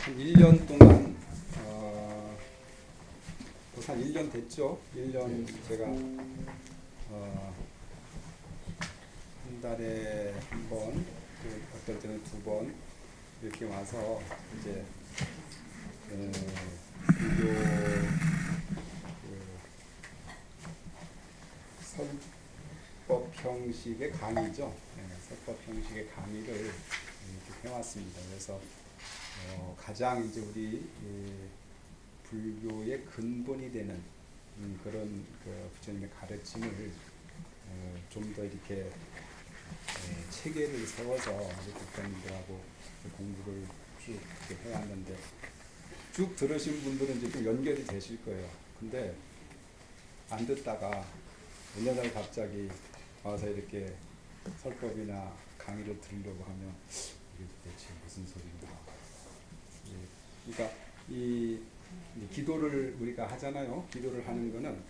한 1년 동안 벌써 한 1년 됐죠. 1년 제가 한 달에 한 번, 어떨 때는 두 번 이렇게 와서 이제 불교 설법 형식의 강의죠. 설법 형식의 강의를 이렇게 해왔습니다. 그래서 가장 이제 우리 불교의 근본이 되는 그런 그 부처님의 가르침을 좀 더 이렇게 체계를 세워서 우리 국장님들하고 공부를 쭉 이렇게 해왔는데, 쭉 들으신 분들은 이제 좀 연결이 되실 거예요. 근데 안 듣다가 어느 날 갑자기 와서 이렇게 설법이나 강의를 들으려고 하면 이게 도대체 무슨 소리인가. 그러니까 이 기도를 우리가 하잖아요. 기도를 하는 거는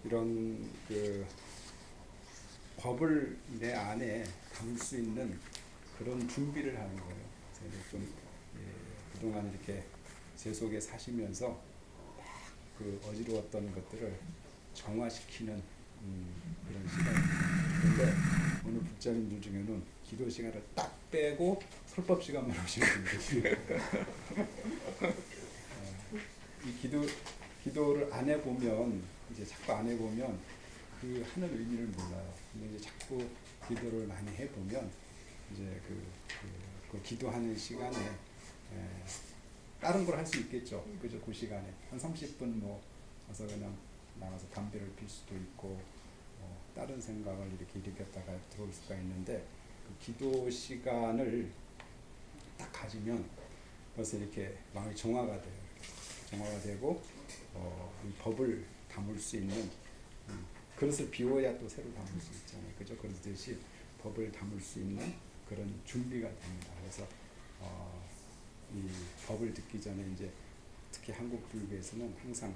이런 그 법을 내 안에 담을 수 있는 그런 준비를 하는 거예요. 그래서 좀 그동안 이렇게 제 속에 사시면서 그 어지러웠던 것들을 정화시키는 그런 시간입니다. 그런데 오늘 불자님들 중에는 기도 시간을 딱 빼고 설법 시간만 오시는 분들이 이 기도를 안 해보면, 이제 자꾸 안 해보면 그 하는 의미를 몰라요. 근데 이제 자꾸 기도를 많이 해보면 이제 그 기도하는 시간에 다른 걸 할 수 있겠죠. 그죠? 그 시간에 한 30분 뭐 가서 그냥 나가서 담배를 필 수도 있고, 다른 생각을 이렇게 일으켰다가 들어올 수가 있는데, 그 기도 시간을 딱 가지면 벌써 이렇게 마음이 정화가 돼요. 정화가 되고 이 법을 담을 수 있는 그릇을 비워야 또 새로 담을 수 있잖아요. 그죠? 그렇듯이 법을 담을 수 있는 그런 준비가 됩니다. 그래서 이 법을 듣기 전에 이제 특히 한국 불교에서는 항상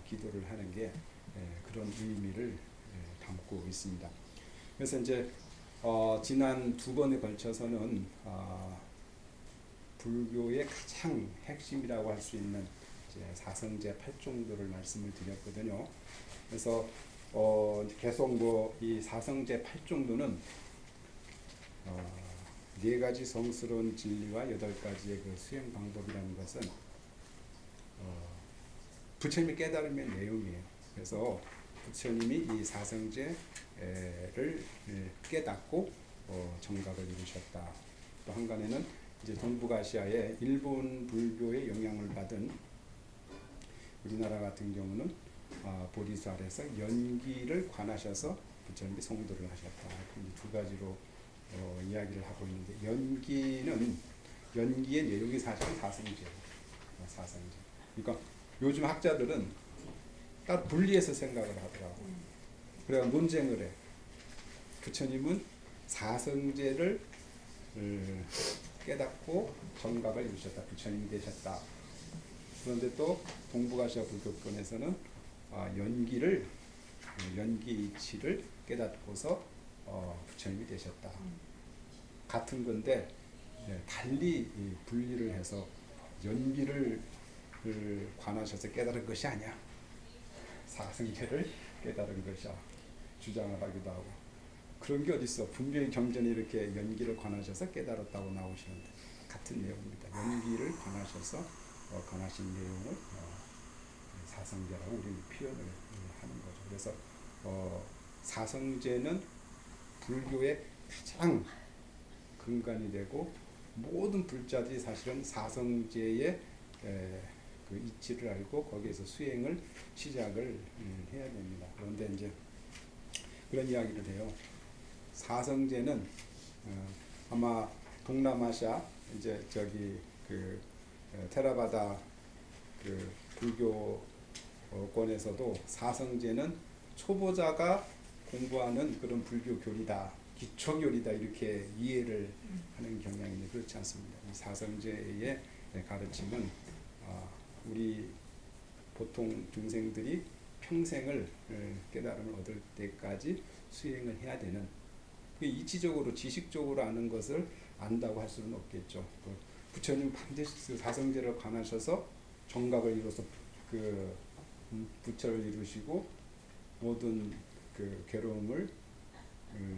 기도를 하는 게 그런 의미를 담고 있습니다. 그래서 이제 지난 두 번에 걸쳐서는 불교의 가장 핵심이라고 할 수 있는 이제 사성제 8종도를 말씀을 드렸거든요. 그래서 계속 뭐 이 사성제 8종도는 네 가지 성스러운 진리와 8가지의 그 수행 방법이라는 것은 부처님이 깨달음의 내용이에요. 그래서 부처님이 이 사성제를 깨닫고 정각을 이루셨다. 또 한간에는 이제 동북아시아의 일본 불교의 영향을 받은 우리나라 같은 경우는 보리수 아래서 연기를 관하셔서 부처님이 성도를 하셨다. 이 두 가지로 이야기를 하고 있는데, 연기의 내용이 사실은 사성제예요. 사성제. 그러니까 요즘 학자들은 따로 분리해서 생각을 하더라고. 그래서 논쟁을 해. 부처님은 사성제를 깨닫고 정각을 이루셨다. 부처님이 되셨다. 그런데 또 동북아시아 불교권에서는 연기 이치를 깨닫고서 부처님이 되셨다. 같은 건데 달리 분리를 해서 연기를 관하셔서 깨달은 것이 아니야. 사성제를 깨달은 것이야. 주장을 하기도 하고. 그런 게 어딨어. 분명히 경전에 이렇게 연기를 관하셔서 깨달았다고 나오시는데 같은 내용입니다. 연기를 관하셔서 관하신 내용을 사성제라고 우리는 표현을 하는 거죠. 그래서 사성제는 불교의 가장 근간이 되고, 모든 불자들이 사실은 사성제의 그 이치를 알고 거기에서 수행을 시작을 해야 됩니다. 그런데 이제 그런 이야기를 해요. 사성제는 아마 동남아시아 이제 저기 그 테라바다 그 불교권에서도 사성제는 초보자가 공부하는 그런 불교 교리다, 기초 교리다, 이렇게 이해를 하는 경향인데 그렇지 않습니다. 이 사성제의 가르침은 우리 보통 중생들이 평생을 깨달음을 얻을 때까지 수행을 해야 되는, 이치적으로 지식적으로 아는 것을 안다고 할 수는 없겠죠. 부처님 반드시 그 사성제를 관하셔서 정각을 이루어서 그 부처를 이루시고 모든 그 괴로움을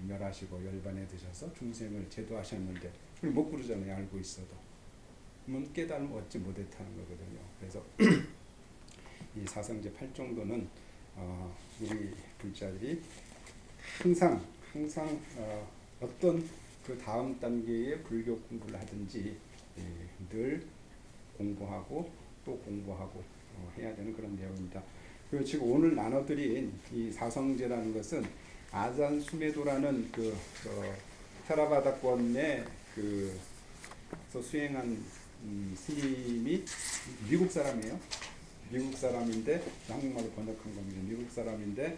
멸하시고 열반에 드셔서 중생을 제도하셨는데 그걸 못 부르잖아요. 알고 있어도. 그러면 깨달음 얻지 못했다는 거거든요. 그래서 이 사성제 8정도는 우리 불자들이 항상 어떤 그 다음 단계의 불교 공부를 하든지 늘 공부하고 또 공부하고 해야 되는 그런 내용입니다. 그리고 지금 오늘 나눠드린 이 사성제라는 것은 아잔 수메도라는 그 테라바다권의 그 수행한 스님이 미국 사람이에요. 미국 사람인데 한국말로 번역한 겁니다. 미국 사람인데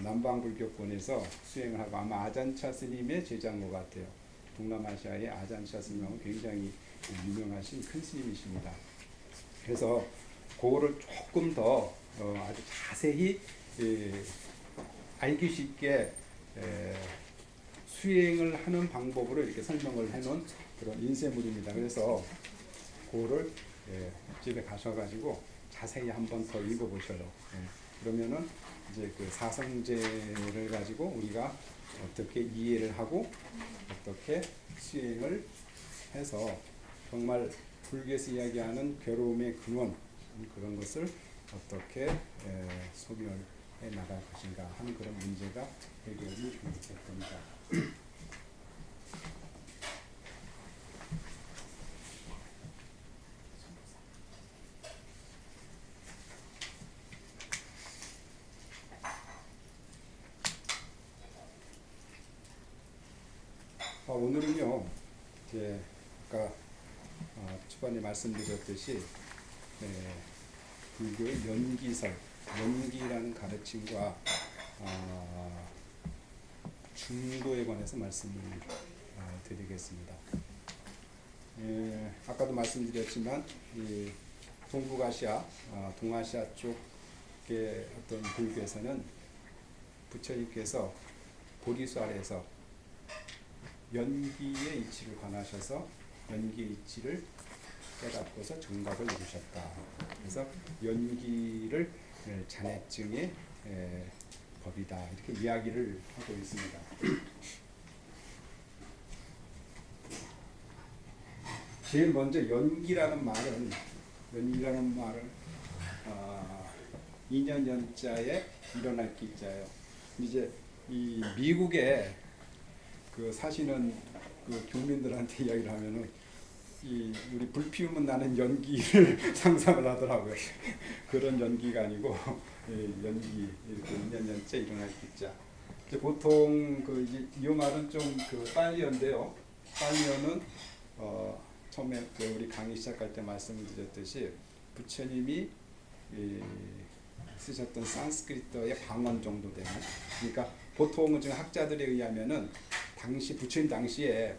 남방불교권에서 수행을 하고 아마 아잔차 스님의 제자인 것 같아요. 동남아시아의 아잔차 스님하고 굉장히 유명하신 큰 스님이십니다. 그래서 그거를 조금 더 아주 자세히 알기 쉽게 수행을 하는 방법으로 이렇게 설명을 해놓은 그런 인쇄물입니다. 그래서 그거를 집에 가셔가지고 자세히 한번 더 읽어보셔요. 그러면은 이제 그 사성제를 가지고 우리가 어떻게 이해를 하고 어떻게 수행을 해서 정말 불교에서 이야기하는 괴로움의 근원 그런 것을 어떻게 소멸해 나갈 것인가 하는 그런 문제가 해결이 될 겁니다. 오늘은요, 이제 아까 초반에 말씀드렸듯이 불교의 연기설, 연기라는 가르침과 중도에 관해서 말씀을 드리겠습니다. 아까도 말씀드렸지만 이 동북아시아, 동아시아 쪽의 어떤 불교에서는 부처님께서 보리수 아래에서 연기의 이치를 관하셔서 연기의 이치를 깨닫고서 정각을 이루셨다. 그래서 연기를 잔해증의 법이다. 이렇게 이야기를 하고 있습니다. 제일 먼저 연기라는 말은 2년 연자에 일어날 기자예요. 이제 이 미국에 그 사시는 그 교민들한테 이야기를 하면은 이 우리 불 피우면 나는 연기를 상상을 하더라고요. 그런 연기가 아니고 연기 이렇게 2년 연째 일어날 기자. 보통 그 이 말은 좀 그 빨리어인데요. 빨리어는 처음에 그 우리 강의 시작할 때 말씀드렸듯이 부처님이 쓰셨던 산스크리트의 방언 정도 되는. 그러니까 보통은 지금 학자들에 의하면은 부처님 당시에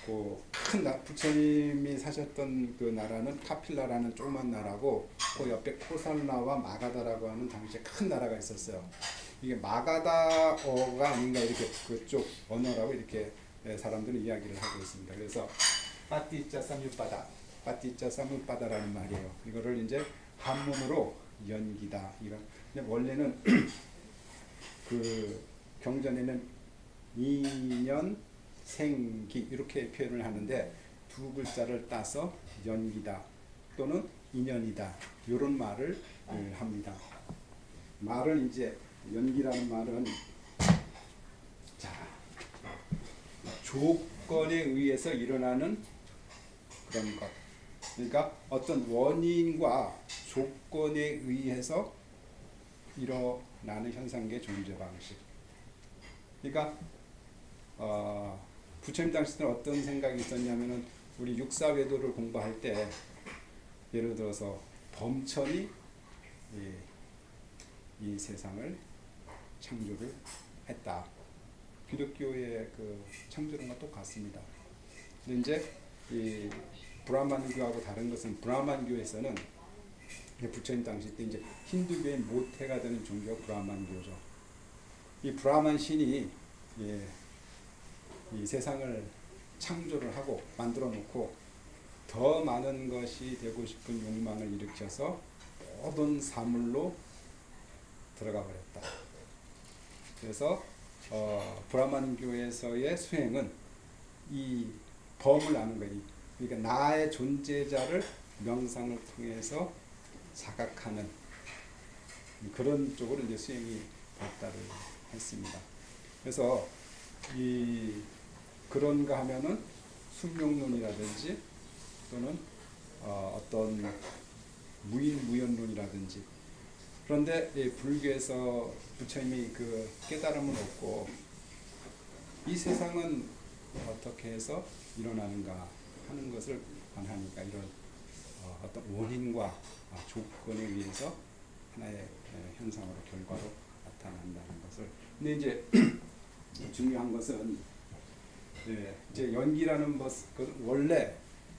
그 큰 부처님이 사셨던 그 나라는 카필라라는 조그만 나라고 그 옆에 코살라와 마가다라고 하는 당시에 큰 나라가 있었어요. 이게 마가다어가 아닌가 이렇게 그쪽 언어라고 이렇게 사람들은 이야기를 하고 있습니다. 그래서 빠띠자 사무빠다라는 말이에요. 이거를 이제 한문으로 연기다. 이런. 원래는 그 경전에는 2년 생기 이렇게 표현을 하는데 두 글자를 따서 연기다 또는 인연이다 이런 말을 합니다. 말은 이제 연기라는 말은 조건에 의해서 일어나는 그런 것. 그러니까 어떤 원인과 조건에 의해서 일어나는 현상의 존재 방식. 그러니까 부처님 당시 때는 어떤 생각이 있었냐면은 우리 육사외도를 공부할 때 예를 들어서 범천이 이 세상을 창조를 했다. 기독교의 그 창조론과 똑같습니다. 근데 이제 이 브라만교하고 다른 것은 브라만교에서는 부처님 당시 때 이제 힌두교의 모태가 되는 종교가 브라만교죠. 이 브라만 신이 이 세상을 창조를 하고 만들어 놓고 더 많은 것이 되고 싶은 욕망을 일으켜서 모든 사물로 들어가 버렸다. 그래서 브라만교에서의 수행은 이 범을 아는 거예요. 그러니까 나의 존재자를 명상을 통해서 자각하는 그런 쪽으로 이제 수행이 발달을 했습니다. 그래서 이 그런가 하면은 숙명론이라든지 또는 어떤 무인무연론이라든지, 그런데 이 불교에서 부처님이 그 깨달음을 얻고 이 세상은 어떻게 해서 일어나는가 하는 것을 관하니까 이런 어떤 원인과 조건에 의해서 하나의 현상으로 결과로 나타난다는 것을. 근데 이제 중요한 것은 이제 연기라는 것은 원래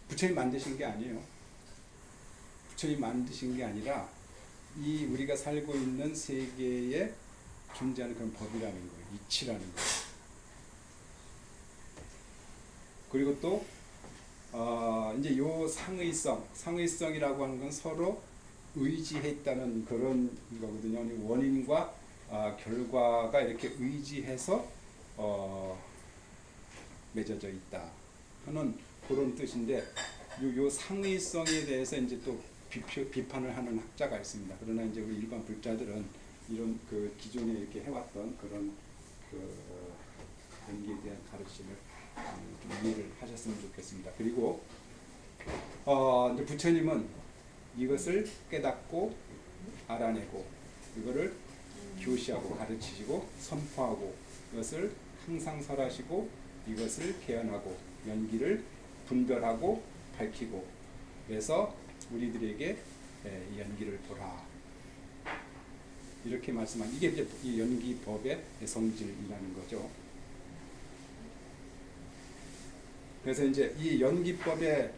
부처님 만드신 게 아니에요. 부처님 만드신 게 아니라 이 우리가 살고 있는 세계에 존재하는 그런 법이라는 거예요. 이치라는 거예요. 그리고 또 이제 요 상의성이라고 하는 건 서로 의지했다는 그런 거거든요. 원인과 결과가 이렇게 의지해서 맺어져 있다 하는 그런 뜻인데, 요 상의성에 대해서 이제 또 비판을 하는 학자가 있습니다. 그러나 이제 우리 일반 불자들은 이런 그 기존에 이렇게 해왔던 그런 그 연기에 대한 가르침을 좀 이해를 하셨으면 좋겠습니다. 그리고 이제 부처님은 이것을 깨닫고 알아내고 이거를 교시하고 가르치시고 선포하고 이것을 항상 설하시고 이것을 개연하고 연기를 분별하고 밝히고, 그래서 우리들에게 이 연기를 보라 이렇게 말씀한, 이게 이제 이 연기법의 성질이라는 거죠. 그래서 이제 이 연기법에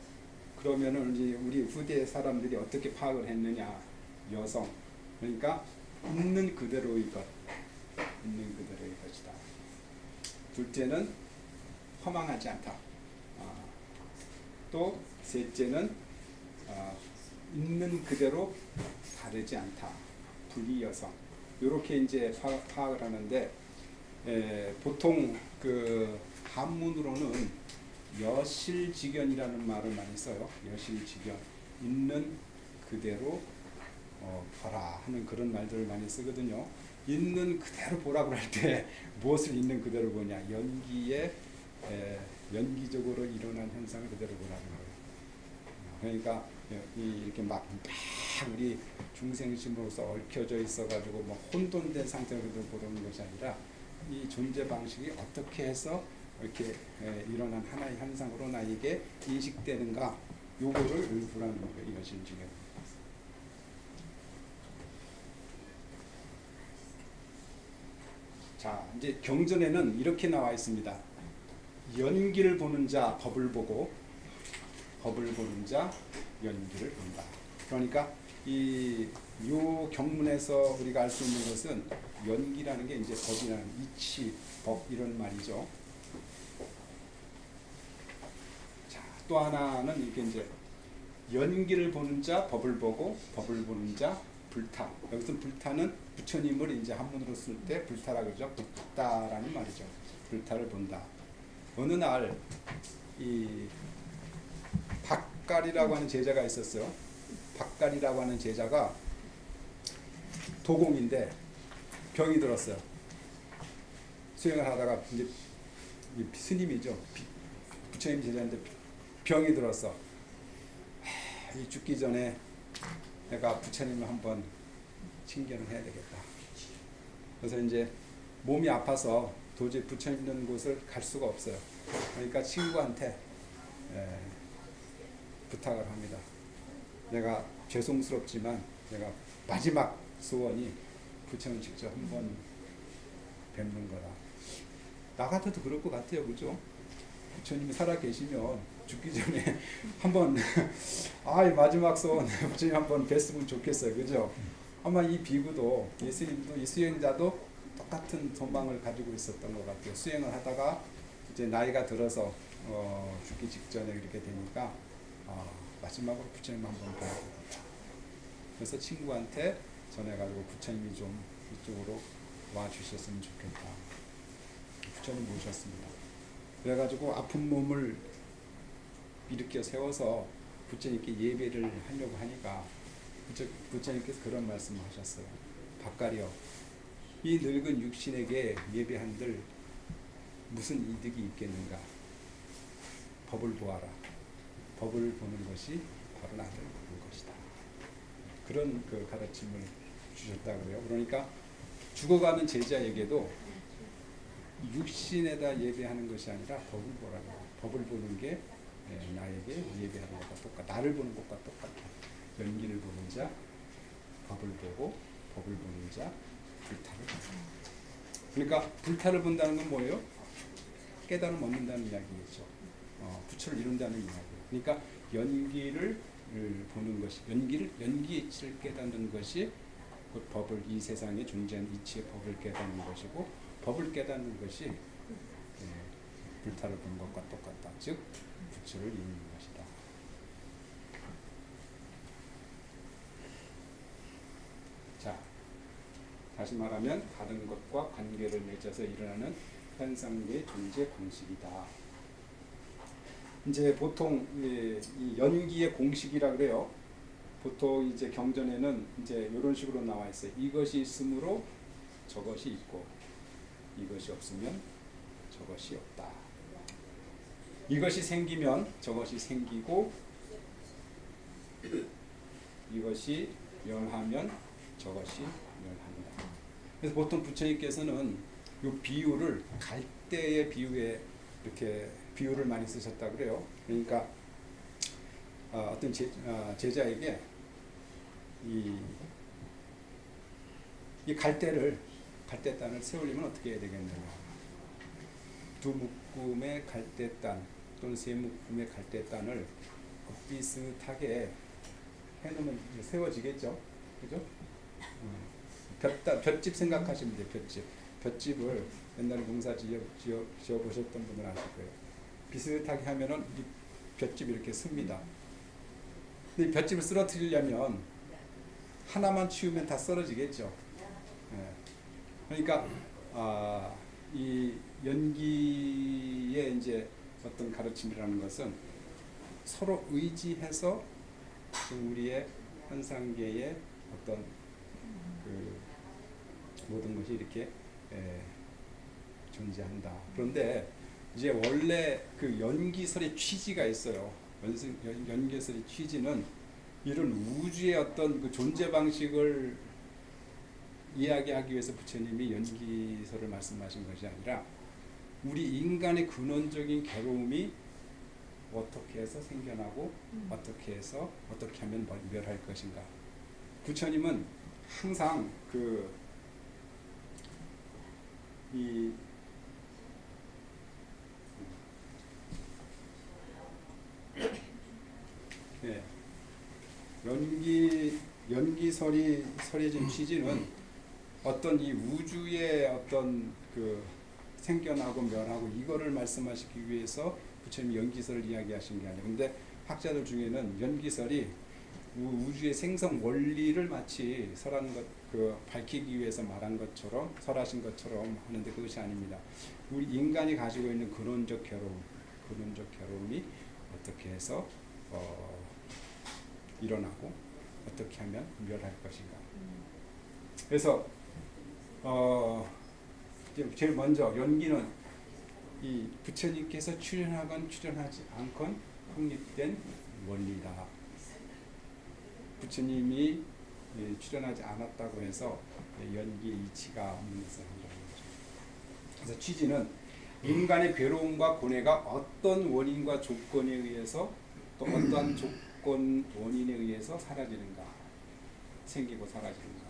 그러면은 이제 우리 후대 사람들이 어떻게 파악을 했느냐. 여성, 그러니까 있는 그대로의 것, 있는 그대로의 것이다. 둘째는 허망하지 않다. 또 셋째는 있는 그대로 다르지 않다. 불이여성. 이렇게 이제 파악을 하는데, 보통 그 한문으로는 여실직연이라는 말을 많이 써요. 여실직연. 있는 그대로 보라 하는 그런 말들을 많이 쓰거든요. 있는 그대로 보라고 할 때 무엇을 있는 그대로 보냐? 연기에 연기적으로 일어난 현상을 그대로 보라는 거예요. 그러니까 이렇게 막 우리 중생심으로서 얽혀져 있어가지고 뭐 혼돈된 상태로 보는 것이 아니라 이 존재 방식이 어떻게 해서 이렇게 일어난 하나의 현상으로 나에게 인식되는가, 요거를 보라는 거예요. 이것이 중요해요. 자, 이제 경전에는 이렇게 나와 있습니다. 연기를 보는 자 법을 보고 법을 보는 자 연기를 본다. 그러니까 요 경문에서 우리가 알 수 있는 것은 연기라는 게 이제 법이라는 이치, 법 이런 말이죠. 자, 또 하나는 이렇게 이제 연기를 보는 자 법을 보고 법을 보는 자 불타. 여기서 불타는 부처님을 이제 한문으로 쓸 때 불타라 그러죠. 붙다라는 말이죠. 불타를 본다. 어느 날 이 박갈이라고 하는 제자가 있었어요. 박갈이라고 하는 제자가 도공인데 병이 들었어요. 수행을 하다가 이제 스님이죠. 부처님 제자인데 병이 들었어. 이 죽기 전에 내가 부처님을 한번 칭견을 해야 되겠다. 그래서 이제 몸이 아파서 도저히 부처님 있는 곳을 갈 수가 없어요. 그러니까 친구한테 부탁을 합니다. 내가 죄송스럽지만 내가 마지막 소원이 부처님 직접 한번 뵙는 거다. 나 같아도 그럴 것 같아요. 그죠? 부처님이 살아 계시면 죽기 전에 한번 마지막 소원 부처님 한번 뵀으면 좋겠어요. 그죠? 아마 이 비구도 이 스님도 이 수행자도 똑같은 소망을 가지고 있었던 것 같아요. 수행을 하다가 이제 나이가 들어서 죽기 직전에 그렇게 되니까 마지막으로 부처님 한번 봐야 됩니다. 그래서 친구한테 전해가지고 부처님이 좀 이쪽으로 와주셨으면 좋겠다. 부처님 모셨습니다. 그래가지고 아픈 몸을 일으켜 세워서 부처님께 예배를 하려고 하니까 부처님께서 그런 말씀을 하셨어요. 박가려, 이 늙은 육신에게 예배한들 무슨 이득이 있겠는가? 법을 보아라. 법을 보는 것이 바로 나를 보는 것이다. 그런 그 가르침을 주셨다고 해요. 그러니까 죽어가는 제자에게도 육신에다 예배하는 것이 아니라 법을 보라고. 법을 보는 게 나에게 예배하는 것과 똑같아. 나를 보는 것과 똑같아. 연기를 보는 자, 법을 보고, 법을 보는 자, 불타를 본다. 그러니까 불타를 본다는 건 뭐예요? 깨달음 얻는다는 이야기겠죠. 부처를 이룬다는 이야기예요. 그러니까 연기를 보는 것이, 연기의 이치를 깨닫는 것이 그 법을, 이 세상에 존재하는 이치의 법을 깨닫는 것이고, 법을 깨닫는 것이 불타를 본 것과 똑같다. 즉 부처를 이루는 것이다. 자, 다시 말하면 다른 것과 관계를 맺어서 일어나는 현상의 존재 방식이다. 이제 보통 이 연기의 공식이라 그래요. 보통 이제 경전에는 이제 이런 식으로 나와 있어요. 이것이 있으므로 저것이 있고, 이것이 없으면 저것이 없다. 이것이 생기면 저것이 생기고, 이것이 멸하면 저것이 멸한다. 그래서 보통 부처님께서는 이 비유를 갈대의 비유에 이렇게 비유를 많이 쓰셨다고 그래요. 그러니까 어떤 제자에게 이 갈대단을 세우려면 어떻게 해야 되겠느냐. 두 묶음의 갈대단 또는 세 묶음의 갈대단을 비슷하게 해놓으면 세워지겠죠. 그죠? 볏짚 생각하시면 돼요. 볏짚을 옛날에 농사 지어보셨던 분들 아실 거예요. 비슷하게 하면은 이 볏짚이 이렇게 씁니다. 근데 볏짚을 쓰러뜨리려면 하나만 치우면 다 쓰러지겠죠. 그러니까 이 연기의 이제 어떤 가르침이라는 것은 서로 의지해서 우리의 현상계의 어떤 그 모든 것이 이렇게 존재한다. 그런데 이제 원래 그 연기설의 취지가 있어요. 연기설의 취지는 이런 우주의 어떤 그 존재 방식을 이야기하기 위해서 부처님이 연기설을 말씀하신 것이 아니라 우리 인간의 근원적인 괴로움이 어떻게 해서 생겨나고 어떻게 해서 어떻게 하면 멸할 것인가. 부처님은 항상 연기설이 설해진 취지는 어떤 이 우주의 어떤 그 생겨나고 멸하고 이거를 말씀하시기 위해서 부처님이 연기설을 이야기하신 게 아니에요. 근데 학자들 중에는 연기설이 우주의 생성 원리를 마치 설한 것, 밝히기 위해서 말한 것처럼, 설하신 것처럼 하는데 그것이 아닙니다. 우리 인간이 가지고 있는 근원적 괴로움이 어떻게 해서 일어나고 어떻게 하면 멸할 것인가. 그래서 제일 먼저 연기는 이 부처님께서 출현하건 출현하지 않건 확립된 원리다. 부처님이 출현하지 않았다고 해서 연기의 이치가 없는 것을 한다는 거죠. 그래서 취지는 인간의 괴로움과 고뇌가 어떤 원인과 조건에 의해서 또 어떠한 조건 원인에 의해서 사라지는가, 생기고 사라지는가.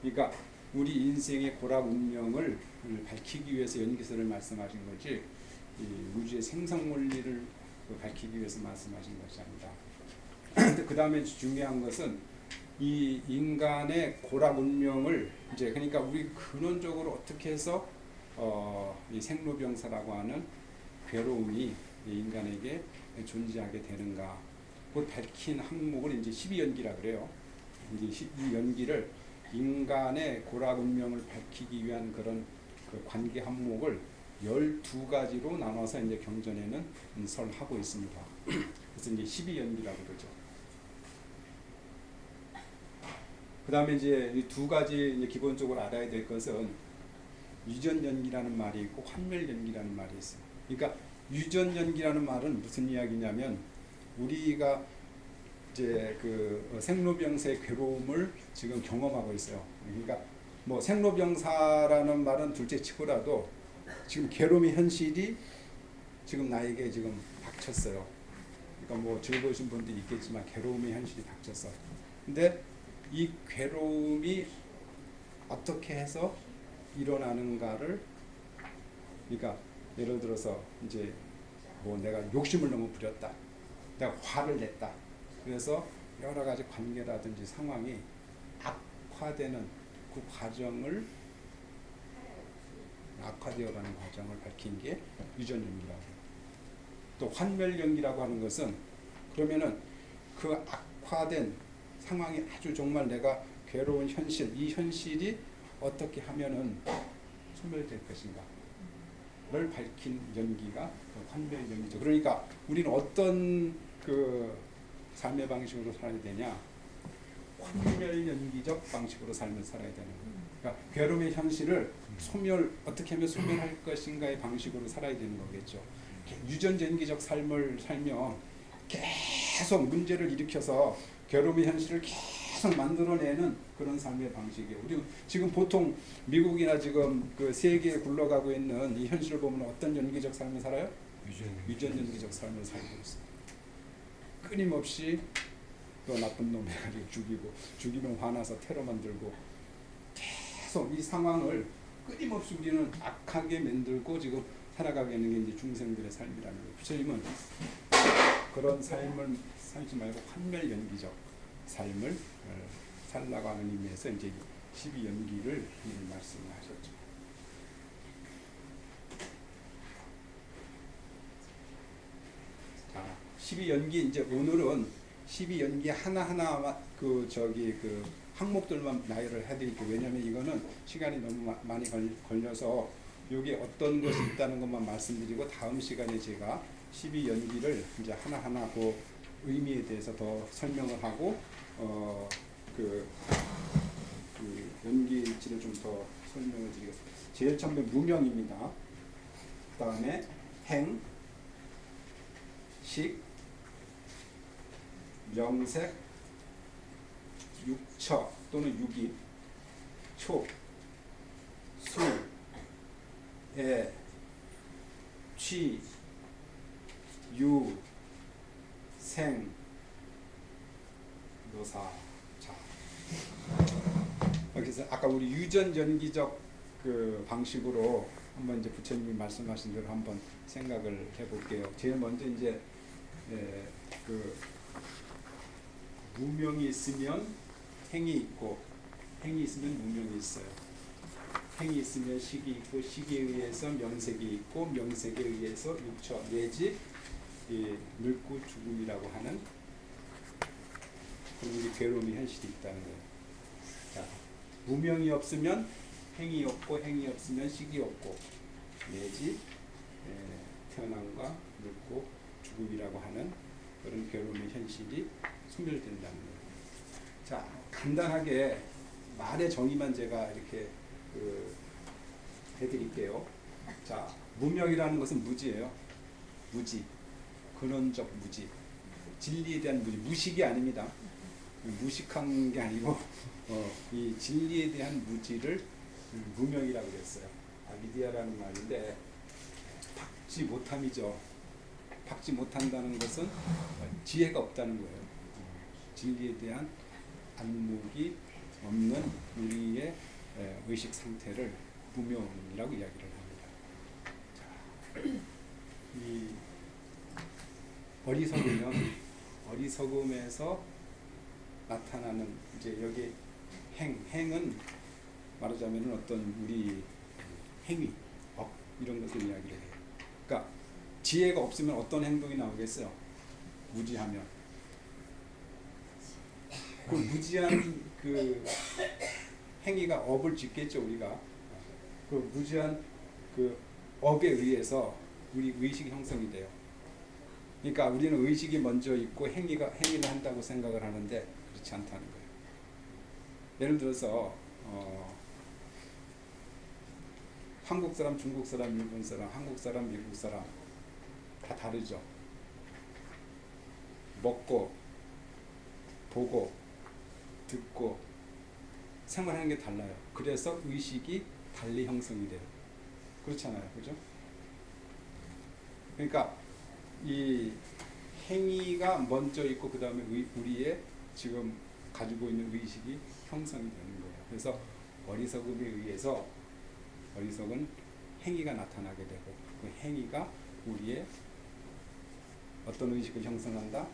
그러니까 우리 인생의 고락 운명을 밝히기 위해서 연기설을 말씀하신 거지 이 우주의 생성 원리를 밝히기 위해서 말씀하신 것이 아니다. 그 다음에 중요한 것은 이 인간의 고락 운명을 이제 그러니까 우리 근원적으로 어떻게 해서 이 생로병사라고 하는 괴로움이 인간에게 존재하게 되는가. 그 밝힌 항목을 이제 12연기라 그래요. 이제 이 연기를 인간의 고락 운명을 밝히기 위한 그런 그 관계 항목을 12가지로 나눠서 이제 경전에는 설하고 있습니다. 그래서 이제 12연기라고 그러죠. 그 다음에 이제 이 두 가지 이제 기본적으로 알아야 될 것은 유전연기라는 말이 있고 환멸연기라는 말이 있어요. 그러니까 유전연기라는 말은 무슨 이야기냐면 우리가 이제 그 생로병사의 괴로움을 지금 경험하고 있어요. 그러니까 뭐 생로병사라는 말은 둘째 치고라도 지금 괴로움의 현실이 지금 나에게 지금 닥쳤어요. 그러니까 뭐 즐거우신 분도 있겠지만 괴로움의 현실이 닥쳤어. 근데 이 괴로움이 어떻게 해서 일어나는가를, 그러니까 예를 들어서 이제 뭐 내가 욕심을 너무 부렸다, 내가 화를 냈다, 그래서 여러 가지 관계라든지 상황이 악화되는 그 과정을, 악화되어가는 과정을 밝힌 게 유전연기라고 해요. 또 환멸연기라고 하는 것은 그러면은 그 악화된 상황이 아주 정말 내가 괴로운 현실, 이 현실이 어떻게 하면은 소멸될 것인가를 밝힌 연기가 환멸연기죠. 그러니까 우리는 어떤 그 삶의 방식으로 살아야 되냐? 환멸연기적 방식으로 삶을 살아야 되는 거예요. 그러니까 괴로움의 현실을 어떻게 하면 소멸할 것인가의 방식으로 살아야 되는 거겠죠. 유전연기적 삶을 살면 계속 문제를 일으켜서 괴로움의 현실을 계속 만들어내는 그런 삶의 방식이에요. 우리 지금 보통 미국이나 지금 그 세계에 굴러가고 있는 이 현실을 보면 어떤 연기적 삶을 살아요? 유전연기적 삶을 살고 있어요. 끊임없이 또 나쁜 놈 해가지고 죽이면 화나서 테러 만들고 계속 이 상황을 끊임없이 우리는 악하게 만들고 지금 살아가게 하는 게 이제 중생들의 삶이라는 거예요. 부처님은 그런 삶을 살지 말고 환멸연기적 삶을 살라고 하는 의미에서 이제 12연기를 말씀을 하셨죠. 자, 12연기 이제 오늘은 12연기 하나하나 그 항목들만 나열을 해드릴게요. 왜냐하면 이거는 시간이 너무 많이 걸려서 여기 어떤 것이 있다는 것만 말씀드리고 다음 시간에 제가 12연기를 이제 하나하나 그 의미에 대해서 더 설명을 하고 그 연기치를 좀 더 설명을 드리겠습니다. 제일 처음에 무명입니다. 그 다음에 행, 식, 명색, 육처 또는 육입, 초, 수, 애, 취, 유, 생, 노사, 자. 그래서 아까 우리 유전연기적 그 방식으로 한번 이제 부처님이 말씀하신 대로 한번 생각을 해볼게요. 제일 먼저 이제 그 무명이 있으면 행이 있고, 행이 있으면 무명이 있어요. 행이 있으면 식이 있고, 식에 의해서 명색이 있고, 명색에 의해서 육처 내지 늙고 죽음이라고 하는 그런 괴로움이 현실이 있다는 거예요. 자, 무명이 없으면 행이 없고, 행이 없으면 식이 없고, 내지 태어남과 늙고 죽음이라고 하는 그런 괴로움의 현실이 소멸된다는 거예요. 자, 간단하게 말의 정의만 제가 이렇게 해드릴게요. 자, 무명이라는 것은 무지예요. 무지, 근원적 무지, 진리에 대한 무지, 무식이 아닙니다. 무식한 게 아니고 이 진리에 대한 무지를 무명이라고 그랬어요. 아비디아라는 말인데 박지 못함이죠. 박지 못한다는 것은 지혜가 없다는 거예요. 진리에 대한 안목이 없는 우리의 의식 상태를 무명이라고 이야기를 합니다. 자, 이 어리석음에서 나타나는 이제 여기 행은 말하자면 어떤 우리 행위, 업 이런 것을 이야기를 해요. 그러니까 지혜가 없으면 어떤 행동이 나오겠어요? 무지하면 그 무지한 그 행위가 업을 짓겠죠. 우리가 그 무지한 그 업에 의해서 우리 의식이 형성이 돼요. 그러니까 우리는 의식이 먼저 있고 행위를 한다고 생각을 하는데 그렇지 않다는 거예요. 예를 들어서 한국 사람, 중국 사람, 일본 사람, 한국 사람, 미국 사람 다 다르죠. 먹고, 보고, 듣고 생활하는 게 달라요. 그래서 의식이 달리 형성이 돼요. 그렇잖아요. 그죠? 그러니까 이 행위가 먼저 있고 그 다음에 우리의 지금 가지고 있는 의식이 형성이 되는 거예요. 그래서 어리석음에 의해서 어리석은 행위가 나타나게 되고 그 행위가 우리의 어떤 의식을 형성한다?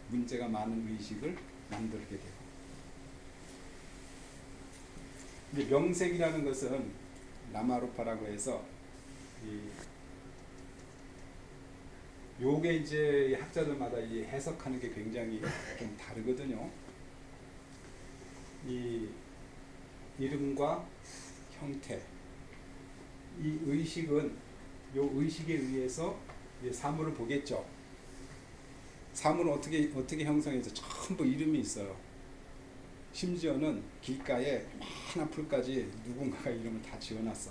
문제가 많은 의식을 만들게 돼요. 근데 명색이라는 것은 나마루파라고 해서 요게 이제 학자들마다 이 해석하는 게 굉장히 좀 다르거든요. 이 이름과 형태, 이 의식은 요 의식에 의해서 사물을 보겠죠. 사물은 어떻게 형성해서 전부 이름이 있어요. 심지어는 길가에 많은 풀까지 누군가가 이름을 다 지어놨어.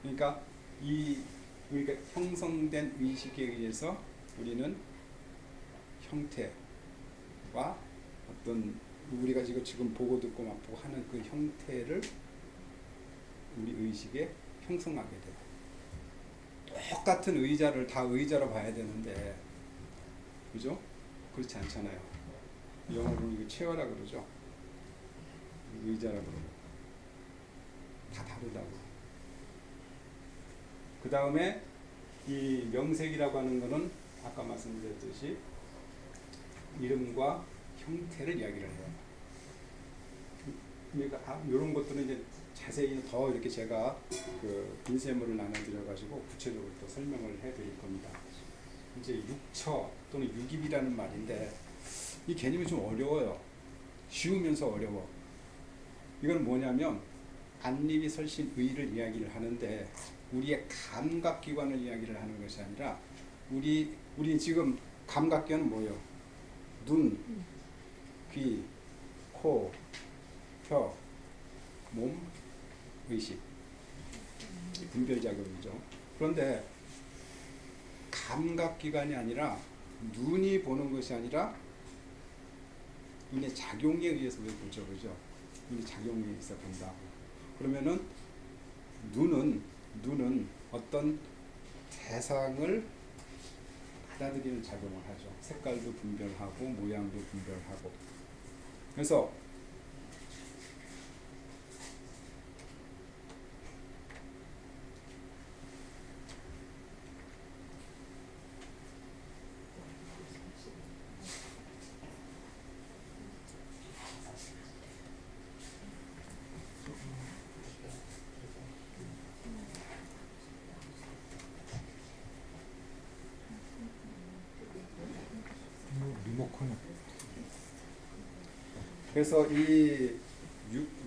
그러니까 우리가 형성된 의식에 의해서 우리는 형태와 어떤 우리가 지금 보고 듣고 맛보고 하는 그 형태를 우리 의식에 형성하게 돼요. 똑같은 의자를 다 의자로 봐야 되는데, 그죠? 그렇지 않잖아요. 영어로는 이거 체어라 그러죠. 의자라 그러고 다 다르다고. 그 다음에 이 명색이라고 하는 것은 아까 말씀드렸듯이 이름과 형태를 이야기를 해요. 그러니까 이런 것들은 이제 자세히 더 이렇게 제가 그 인쇄물을 나눠드려가지고 구체적으로 또 설명을 해드릴 겁니다. 이제 육처 또는 육입이라는 말인데 이 개념이 좀 어려워요. 쉬우면서 어려워. 이건 뭐냐면 안림이 설신의를 이야기를 하는데 우리의 감각기관을 이야기를 하는 것이 아니라 우리 지금 감각기관은 뭐예요? 눈, 귀, 코, 혀, 몸, 의식. 분별작용이죠. 그런데 감각기관이 아니라 눈이 보는 것이 아니라 눈의 작용에 의해서 우리가 보죠. 그죠? 눈의 작용에 의해서 본다고. 그러면은 눈은 어떤 대상을 받아들이는 작용을 하죠. 색깔도 분별하고 모양도 분별하고. 그래서 그래서 이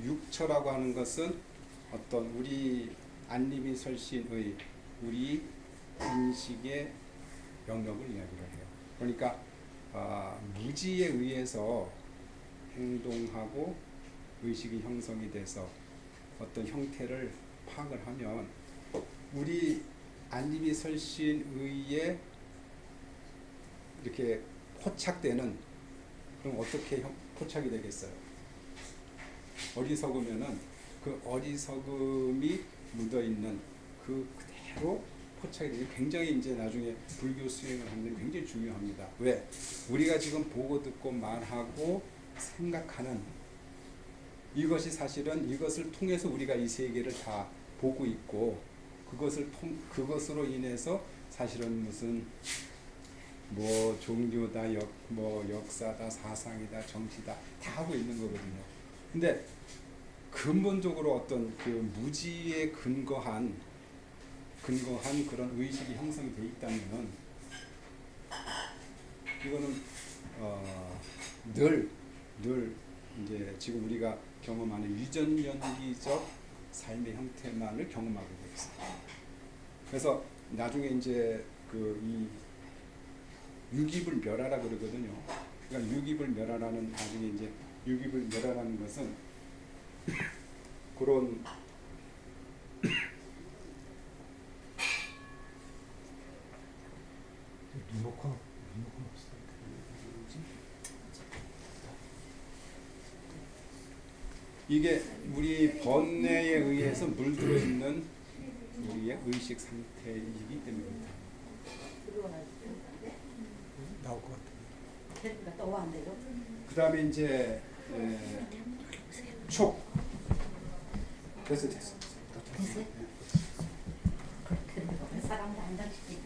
육처라고 하는 것은 어떤 우리 안림이 설신의 우리 인식의 영역을 이야기를 해요. 그러니까 무지에 의해서 행동하고 의식이 형성이 돼서 어떤 형태를 파악을 하면 우리 안림이 설신의에 이렇게 포착되는 그럼 어떻게 포착이 되겠어요? 어리석으면은 그 어리석음이 묻어있는 그 그대로 포착이 되는 굉장히 이제 나중에 불교 수행을 하는 데 굉장히 중요합니다. 왜? 우리가 지금 보고 듣고 말하고 생각하는 이것이 사실은 이것을 통해서 우리가 이 세계를 다 보고 있고 그것으로 인해서 사실은 무슨 뭐 종교다, 뭐 역사다, 사상이다, 정치다 다 하고 있는 거거든요. 근데 근본적으로 어떤 그 무지에 근거한 그런 의식이 형성이 돼 있다면은 이거는 늘 늘 이제 지금 우리가 경험하는 유전연기적 삶의 형태만을 경험하게 되겠어요. 그래서 나중에 이제 그 이 유깁을 멸하라 그러거든요. 그러니까 유깁을 멸하라는 나중에 이제 유깁을 멸하라는 것은 그런 리모컨 없어. 이게 우리 번뇌에 의해서 물들어 있는 우리의 의식 상태이기 때문입니다. 나올 것 같아. 그 다음에 이제 촉. 됐어. 사람도 안 당시지.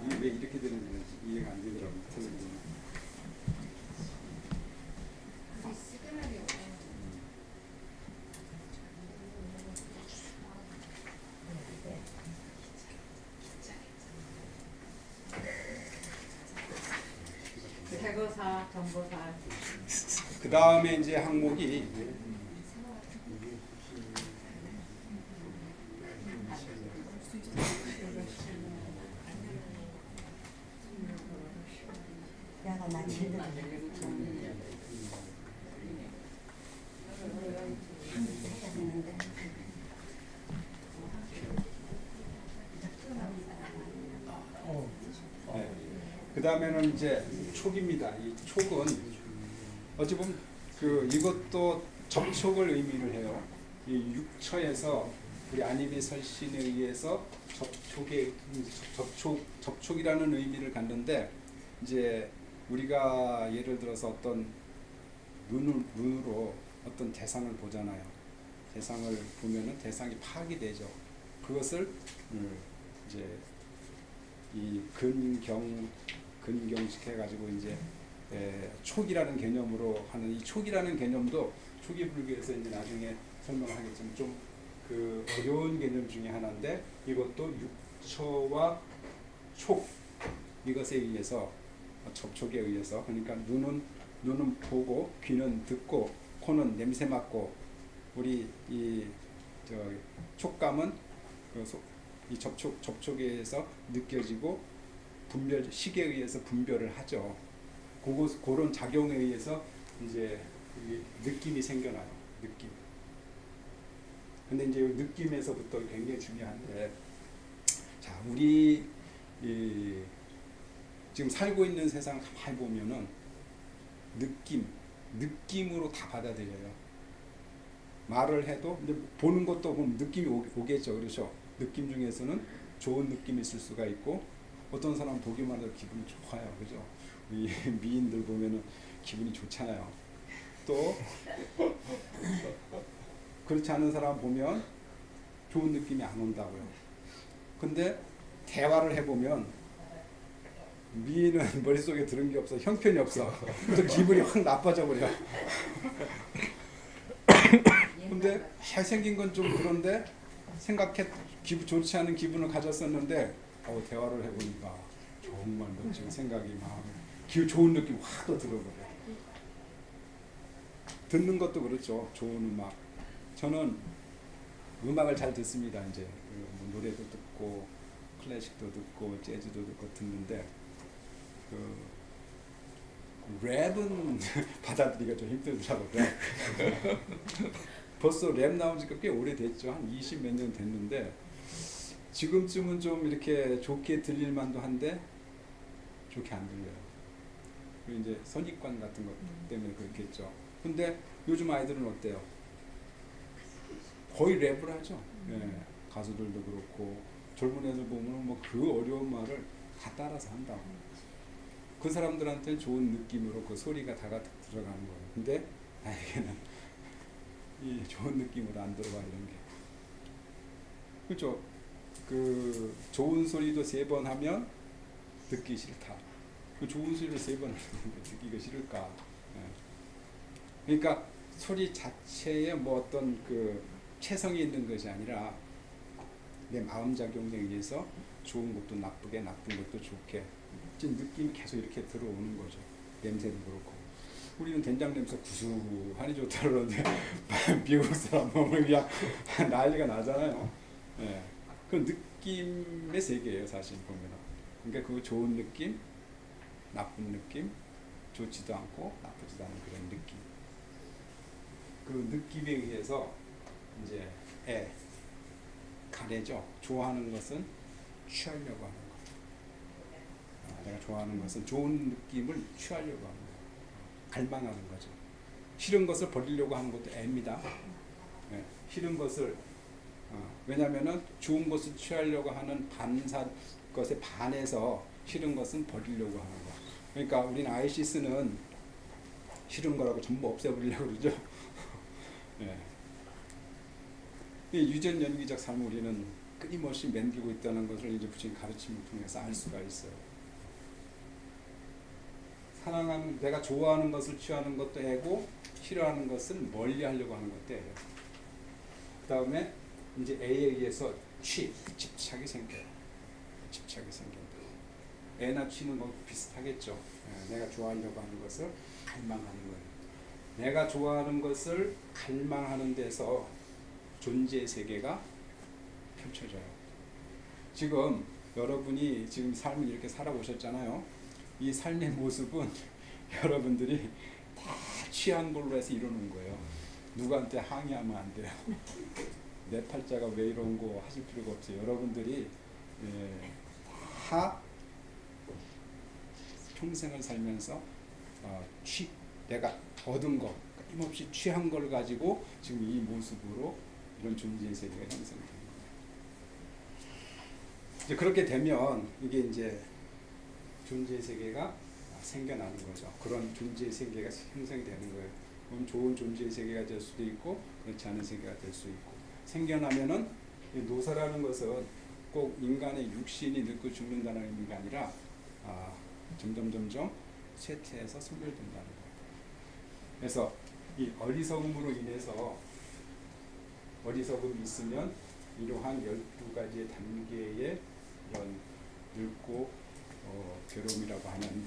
이게 왜 이렇게 되는지 이해가 안 되더라고요. 대거사, 정보사. 그 다음에 이제 항목이 야가 나 힘들어. 그 다음에는 이제 촉입니다. 이 촉은 어찌 보면 이것도 접촉을 의미를 해요. 이 육처에서 우리 안입의 설신에 의해서 접촉이라는 의미를 갖는데 이제 우리가 예를 들어서 어떤 눈으로 어떤 대상을 보잖아요. 대상을 보면은 대상이 파악이 되죠. 그것을 이제 이 근경식 해가지고 이제 촉이라는 개념으로 하는 이 촉이라는 개념도 촉이 불교에서 이제 나중에 설명하겠지만 좀 그 어려운 개념 중에 하나인데 이것도 육처와 촉 이것에 의해서 접촉에 의해서 그러니까 눈은 보고 귀는 듣고 코는 냄새 맡고 우리 이 촉감은 이 접촉에 의해서 느껴지고 시계에 의해서 분별을 하죠. 그런 작용에 의해서 이제 느낌이 생겨나요. 느낌. 근데 이제 느낌에서부터 굉장히 중요한데, 자 우리 지금 살고 있는 세상 가만히 보면은 느낌으로 다 받아들여요. 말을 해도 근데 보는 것도 보면 느낌이 오겠죠. 그렇죠. 느낌 중에서는 좋은 느낌이 있을 수가 있고 어떤 사람 보기만 해도 기분이 좋아요. 그죠? 우리 미인들 보면은 기분이 좋잖아요. 또 그렇지 않은 사람 보면 좋은 느낌이 안 온다고요. 근데 대화를 해보면 미인은 머릿속에 들은 게 없어. 형편이 없어. 또 기분이 확 나빠져 버려. 근데 잘생긴 건 좀 그런데 기분 좋지 않은 기분을 가졌었는데 대화를 해보니까 정말 멋지고 생각이 좋은 느낌 확 또 들어버려. 듣는 것도 그렇죠. 좋은 음악. 저는 음악을 잘 듣습니다. 이제 노래도 듣고 클래식도 듣고 재즈도 듣고 듣는데 랩은 받아들이기가 좀 힘들더라고요. 벌써 랩 나온 지가 꽤 오래됐죠. 한 20 몇 년 됐는데 지금쯤은 좀 이렇게 좋게 들릴 만도 한데 좋게 안 들려요. 그리고 이제 선입관 같은 것 때문에 그렇겠죠. 근데 요즘 아이들은 어때요? 거의 랩을 하죠. 가수들도 그렇고 젊은 애들 보면 뭐 그 어려운 말을 다 따라서 한다고. 그 사람들한테는 좋은 느낌으로 그 소리가 다 들어가는 거예요. 근데 나에게는 이 좋은 느낌으로 안 들어가 이런 게. 그렇죠. 그 좋은 소리도 3번 하면 듣기 싫다. 그 좋은 소리를 3번 하는데 듣기가 싫을까? 그러니까 소리 자체에 뭐 어떤 그 체성이 있는 것이 아니라 내 마음 작용에 의해서 좋은 것도 나쁘게, 나쁜 것도 좋게 지금 느낌이 계속 이렇게 들어오는 거죠. 냄새도 그렇고. 우리는 된장 냄새 구수하니 좋다 그러는데 미국 사람 보면 그냥 난리가 나잖아요. 예. 그 느낌의 세계예요, 사실 보면은. 그러니까 그 좋은 느낌, 나쁜 느낌, 좋지도 않고 나쁘지도 않은 그런 느낌. 그 느낌에 의해서 이제 가래죠. 좋아하는 것은 취하려고 하는 거. 내가 좋아하는 것은 좋은 느낌을 취하려고 하는 거. 갈망하는 거죠. 싫은 것을 버리려고 하는 것도 애입니다. 네, 싫은 것을 왜냐하면은 좋은 것을 취하려고 하는 반사 것에 반해서 싫은 것은 버리려고 하는 거. 그러니까 우리는 아이시스는 싫은 거라고 전부 없애버리려고 그러죠. 네. 이 유전 연기적 삶을 우리는 끊임없이 만들고 있다는 것을 이제 부처님 가르침을 통해서 알 수가 있어요. 사랑하는, 내가 좋아하는 것을 취하는 것도 애고 싫어하는 것은 멀리하려고 하는 것도 애예요. 그 다음에 이제 애에 의해서 집착이 생겨요. 집착이 생긴다. 애나 취는 뭐 비슷하겠죠. 내가 좋아하려고 하는 것을 갈망하는 거예요. 내가 좋아하는 것을 갈망하는 데서 존재의 세계가 펼쳐져요. 지금 여러분이 지금 삶을 이렇게 살아오셨잖아요. 이 삶의 모습은 여러분들이 다 취한 걸로 해서 이러는 거예요. 누구한테 항의하면 안 돼요. 내 팔자가 왜 이런 거 하실 필요가 없어요. 여러분들이 다 평생을 살면서 내가 얻은 거 끊임없이 취한 걸 가지고 지금 이 모습으로 이런 존재의 세계가 형성되는 거예요. 이제 그렇게 되면 이게 이제 존재의 세계가 생겨나는 거죠. 그런 존재의 세계가 형성이 되는 거예요. 그럼 좋은 존재의 세계가 될 수도 있고 그렇지 않은 세계가 될 수 있고 생겨나면은 노사라는 것은 꼭 인간의 육신이 늙고 죽는다는 의미가 아니라 점점 쇠퇴해서 소멸된다는 거예요. 그래서 이 어리석음으로 인해서 어리석음이 있으면 이러한 12가지의 단계의 이런 늙고 괴로움이라고 하는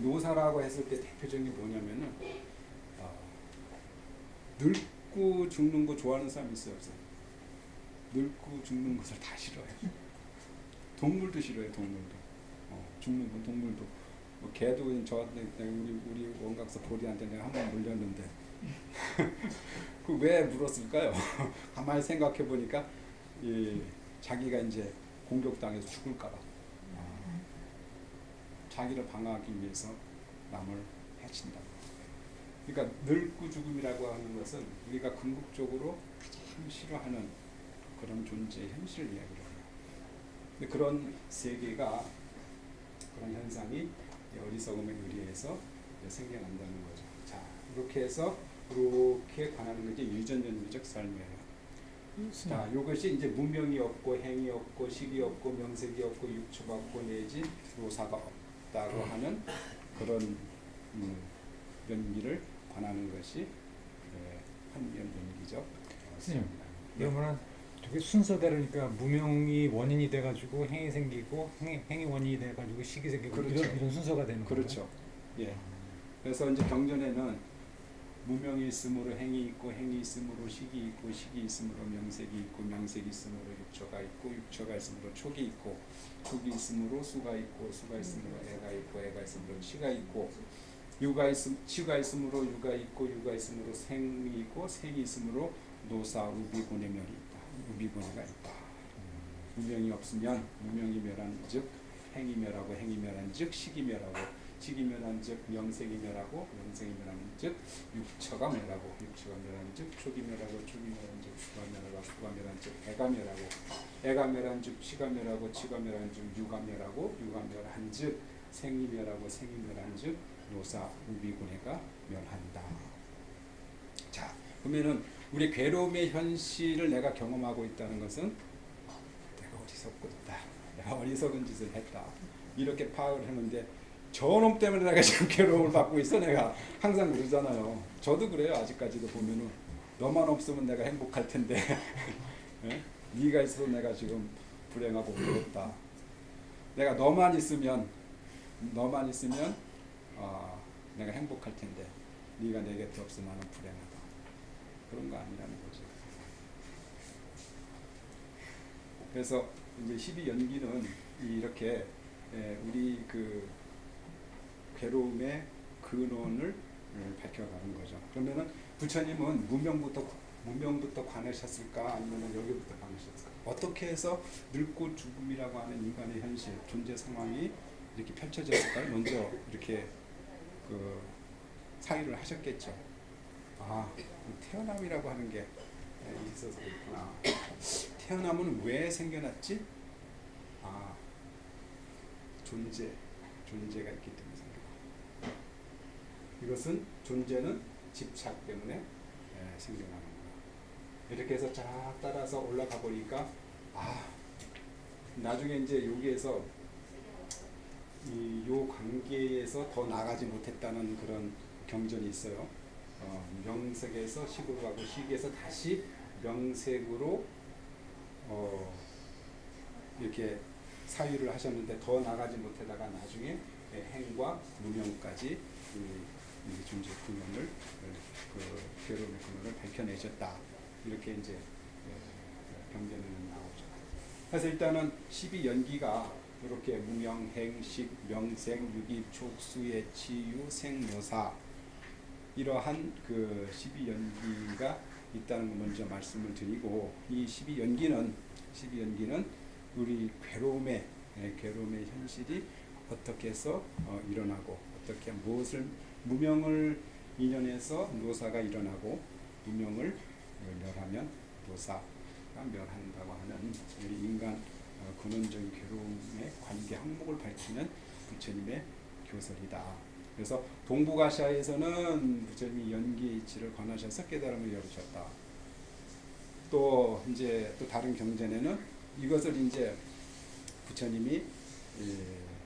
노사라고 했을 때 대표적인 게 뭐냐면은 늙고 죽는 거 좋아하는 사람이 있어요, 없어요? 늙고 죽는 것을 다 싫어해요. 동물도 싫어해요, 동물도. 죽는 건 동물도. 개도 저한테 우리 원각사 보리한테 내가 한번 물렸는데 그 왜 물었을까요? 가만히 생각해 보니까 자기가 이제 공격당해서 죽을까봐. 자기를 방어하기 위해서 남을 해친다. 그러니까 늙고 죽음이라고 하는 것은 우리가 궁극적으로 가장 싫어하는 그런 존재의 현실을 이야기를 해요. 근데 그런 세계가 그런 현상이 어리석음에 의해서 생겨난다는 거죠. 자, 이렇게 해서 그렇게 관하는 게 유전연기적 삶이에요. 자, 이것이 이제 무명이 없고 행이 없고 식이 없고 명색이 없고 육초가 없고 내지 노사가 없다고 하는 그런 연기를 관하는 것이 한연연기적 삶입니다. 그러면 되게 순서대로니까 무명이 원인이 돼가지고 행이 생기고 행이 원인이 돼가지고 식이 생기고 그렇죠. 이런 순서가 되는 거예요. 그렇죠. 예. 그래서 이제 경전에는 무명이 있으므로 행이 있고 행이 있으므로 식이 있고 식이 있으므로 명색이 있고 명색이 있으므로 육초가 있고 육초가 있으므로 촉이 있고 촉이 있으므로 수가 있고 수가 있으므로 애가 있고 애가 있으므로 치가 있고 치가 있으므로 유가 있고 유가 있으므로 생이 있고 생이 있으므로 노사 우비고내 멸이 있다. 우비고내가 있다. 무명이 없으면 무명이 멸한즉 행이 멸하고 행이 멸한즉 식이 멸하고 식이 멸한즉 명색이 멸하고 명색이 멸한즉 육처가 멸하고 육처가 멸한즉 촉이 멸하고 촉이 멸한즉 수가 멸하고 수가 멸한즉 애가 멸하고 애가 멸한즉 치가 멸하고 치가 멸한즉 유가 멸하고 유가 멸한즉 생이 멸하고 생이 멸한즉 노사 우비고내가 멸한다. 자, 그러면은 우리 괴로움의 현실을 내가 경험하고 있다는 것은 내가 어리석고 있다. 내가 어리석은 짓을 했다. 이렇게 파악을 했는데 저놈 때문에 내가 지금 괴로움을 받고 있어. 내가 항상 그러잖아요. 저도 그래요. 아직까지도 보면은 너만 없으면 내가 행복할 텐데 예? 네가 있어서 내가 지금 불행하고 외롭다. 내가 너만 있으면 내가 행복할 텐데 네가 내 곁에 없어 나는 불행하다. 그런 거 아니라는 거죠. 그래서 이제 12연기는 이렇게 우리 그 괴로움의 근원을 밝혀가는 거죠. 그러면은 부처님은 무명부터 관하셨을까 아니면 여기부터 관하셨을까? 어떻게 해서 늙고 죽음이라고 하는 인간의 현실, 존재 상황이 이렇게 펼쳐졌을까요? 먼저 이렇게 그 사유를 하셨겠죠. 아, 태어남이라고 하는 게 있어서 그렇구나. 태어남은 왜 생겨났지? 아, 존재가 있기 때문에 생겨나. 이것은 존재는 집착 때문에 생겨나는 거야. 이렇게 해서 쫙 따라서 올라가 보니까 나중에 이제 여기에서 요 관계에서 더 나가지 못했다는 그런 경전이 있어요. 명색에서 식으로 가고 식에서 다시 명색으로 이렇게 사유를 하셨는데 더 나가지 못하다가 나중에 행과 무명까지 이 존재 근원을 그 괴로움의 근원을 밝혀내셨다. 이렇게 이제 경전에는 나오죠. 그래서 일단은 12연기가 이렇게 무명, 행, 식, 명색, 유기, 촉수의 치유, 생묘사 이러한 그 12연기가 있다는 걸 먼저 말씀을 드리고, 이 12연기는 우리 괴로움의 현실이 어떻게 해서 일어나고 어떻게 무엇을 무명을 인연해서 노사가 일어나고 무명을 멸하면 노사가 멸한다고 하는 우리 인간 근원적인 괴로움의 관계 항목을 밝히는 부처님의 교설이다. 그래서 동북아시아에서는 부처님이 연기의 이치를 권하셔서 깨달음을 열으셨다. 또 이제 또 다른 경전에는 이것을 이제 부처님이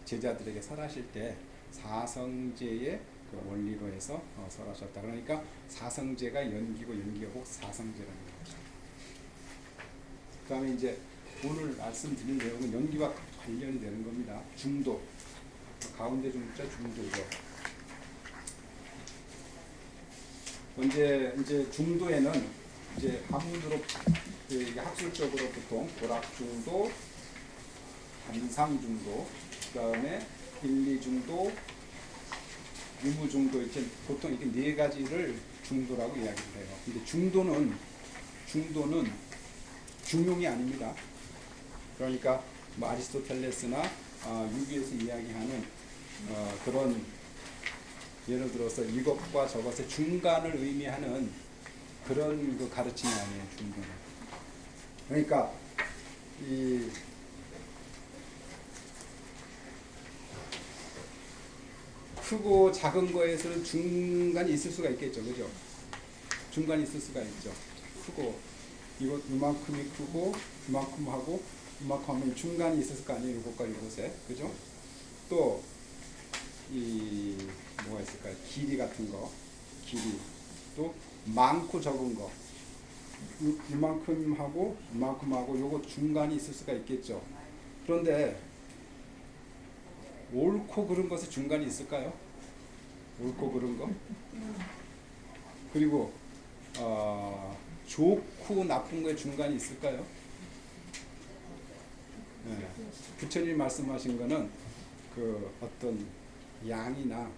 제자들에게 설하실 때 사성제의 그 원리로 해서 설하셨다. 그러니까 사성제가 연기고 연기가 꼭 사성제라는 거죠. 그다음에 이제 오늘 말씀드린 내용은 연기와 관련이 되는 겁니다. 중도, 가운데 중자 중도죠. 이제 중도에는 이제 한문으로 학술적으로 보통 고락중도, 단상중도, 그다음에 일리중도, 유무중도 이렇게 보통 이렇게 네 가지를 중도라고 이야기를 해요. 근데 중도는 중용이 아닙니다. 그러니까 뭐 아리스토텔레스나 유기에서 이야기하는 그런 예를 들어서 이것과 저것의 중간을 의미하는 그런 그 가르침이 아니에요. 중도는. 그러니까 이 크고 작은 거에서는 중간이 있을 수가 있겠죠. 그죠? 중간이 있을 수가 있죠. 크고 이것 이만큼이 크고 이만큼 하고 이만큼 하면 중간이 있을 거 아니에요. 이것과 이것에. 그죠? 또 이 뭐가 있을까요? 길이 같은 거. 길이. 또 많고 적은 거. 이만큼 하고 요거 중간이 있을 수가 있겠죠. 그런데 옳고 그른 것에 중간이 있을까요? 옳고 그른 거. 그리고 좋고 나쁜 거에 중간이 있을까요? 네. 부처님이 말씀하신 거는 그 어떤 양이나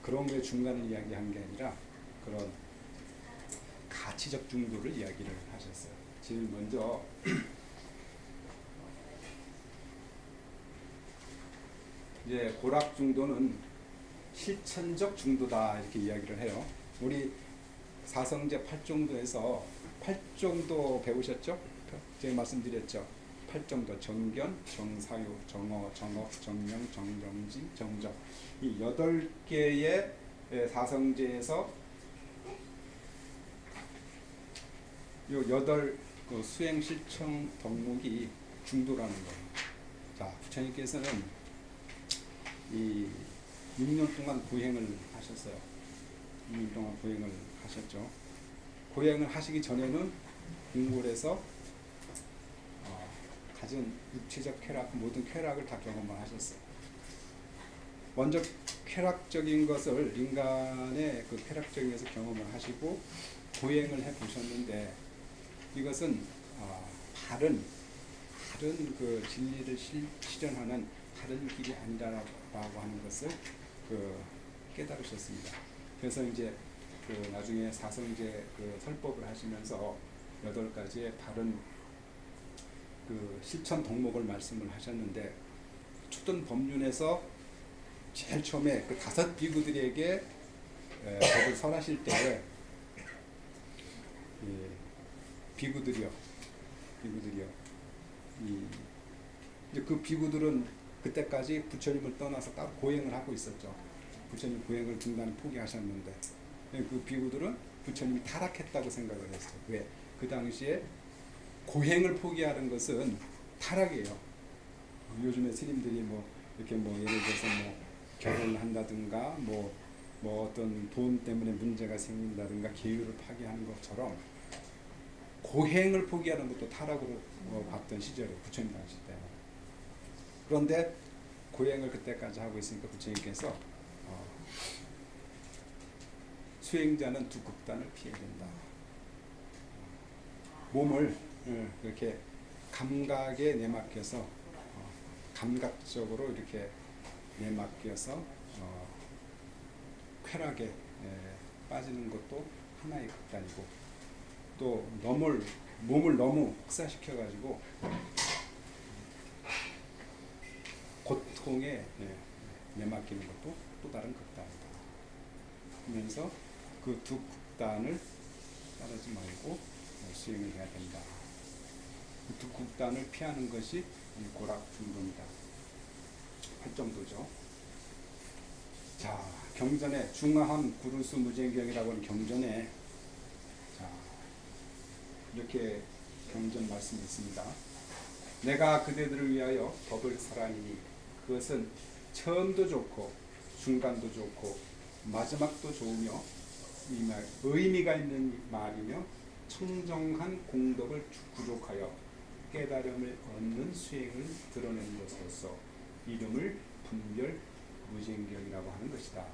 그런 거에 중간을 이야기한 게 아니라 그런 가치적 중도를 이야기를 하셨어요. 제일 먼저 이제 고락 중도는 실천적 중도다 이렇게 이야기를 해요. 우리 사성제 8정도에서 8정도 배우셨죠? 제가 말씀드렸죠. 8정도 정견, 정사유, 정어, 정업, 정명, 정정진, 정적 이 8개의 사성제에서 요 8 그 수행 실천 덕목이 중도라는 거예요. 자, 부처님께서는 이 6년 동안 고행을 하셨어요. 6년 동안 고행을 하셨죠. 고행을 하시기 전에는 궁궐에서 가진 육체적 쾌락, 모든 쾌락을 다 경험을 하셨어요. 먼저 쾌락적인 것을 인간의 그 쾌락적인 것을 경험을 하시고 고행을 해 보셨는데 이것은 바른 그 진리를 실현하는 바른 길이 아니라고 하는 것을 깨달으셨습니다. 그래서 이제 나중에 사성제 설법을 하시면서 8가지의 바른 실천 덕목을 말씀을 하셨는데 초등 법륜에서 제일 처음에 5 비구들에게 법을 설하실 때에 비구들이요. 이제 그 비구들은 그때까지 부처님을 떠나서 따로 고행을 하고 있었죠. 부처님 고행을 중간에 포기하셨는데 그 비구들은 부처님이 타락했다고 생각을 했어요. 왜? 그 당시에 고행을 포기하는 것은 타락이에요. 요즘에 스님들이 이렇게 예를 들어서 결혼을 한다든가 어떤 돈 때문에 문제가 생긴다든가 계율을 파기하는 것처럼 고행을 포기하는 것도 타락으로 봤던 시절이에요. 부처님 당시 때. 그런데 고행을 그때까지 하고 있으니까 부처님께서 수행자는 2 극단을 피해야 된다. 몸을 이렇게 감각에 내맡겨서 감각적으로 이렇게 내맡겨서 쾌락에 빠지는 것도 하나의 극단이고 또 몸을 너무 혹사시켜 가지고 고통에 내맡기는 것도 또 다른 극단이다. 하면서 그 2 극단을 따르지 말고 수행을 해야 된다. 그 2 극단을 피하는 것이 고락중도입니다. 할 정도죠. 자, 경전에 중화함 구루수 무쟁경이라고 하는 경전에 이렇게 경전 말씀이 있습니다. 내가 그대들을 위하여 법을 설하니 그것은 처음도 좋고 중간도 좋고 마지막도 좋으며 의미가 있는 말이며 청정한 공덕을 구족하여 깨달음을 얻는 수행을 드러낸 것으로서 이름을 분별 무쟁경이라고 하는 것이다.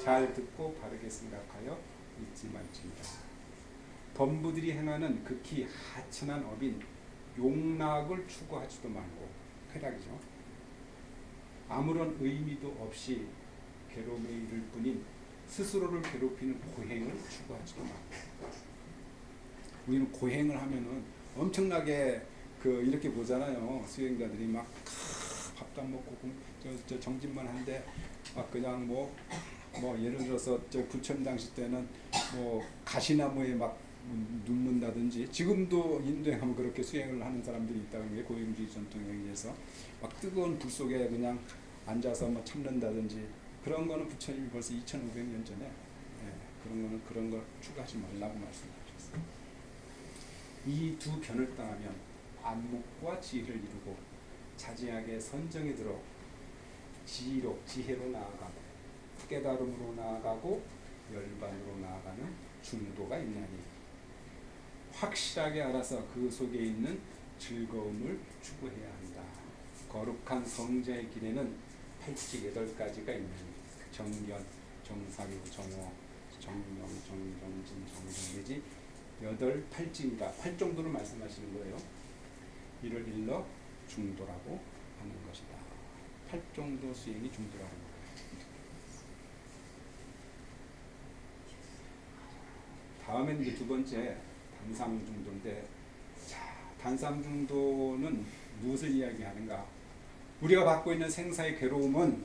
잘 듣고 바르게 생각하여 잊지 말지니라. 범부들이 행하는 극히 하천한 업인 용락을 추구하지도 말고 쾌락이죠. 아무런 의미도 없이 괴로움에 이를 뿐인 스스로를 괴롭히는 고행을 추구하지도 말고. 우리는 고행을 하면은 엄청나게 이렇게 보잖아요. 수행자들이 막 밥도 안 먹고 저 정진만 한데 막 그냥 예를 들어서 저 부처님 당시 때는 가시나무에 막 눕는다든지 지금도 인도에 가면 그렇게 수행을 하는 사람들이 있다는 게 고행주의 전통에 의해서 막 뜨거운 불 속에 그냥 앉아서 참는다든지 그런 거는 부처님이 벌써 2500년 전에 그런 걸 추구하지 말라고 말씀하셨어요. 이 2 변을 당하면 안목과 지혜를 이루고 자제하게 선정에 들어 지혜로 나아가고 깨달음으로 나아가고 열반으로 나아가는 중도가 있나니 확실하게 알아서 그 속에 있는 즐거움을 추구해야 한다. 거룩한 성자의 길에는 팔직 8가지가 있나니 정견, 정사유, 정호, 정명, 정정진, 정정내지 8팔직이다. 8정도를 말씀하시는 거예요. 이를 일러 중도라고 하는 것이다. 8정도 수행이 중도라는 거예요. 다음엔 이제 2번째 단삼중도인데, 단삼중도는 무엇을 이야기하는가? 우리가 받고 있는 생사의 괴로움은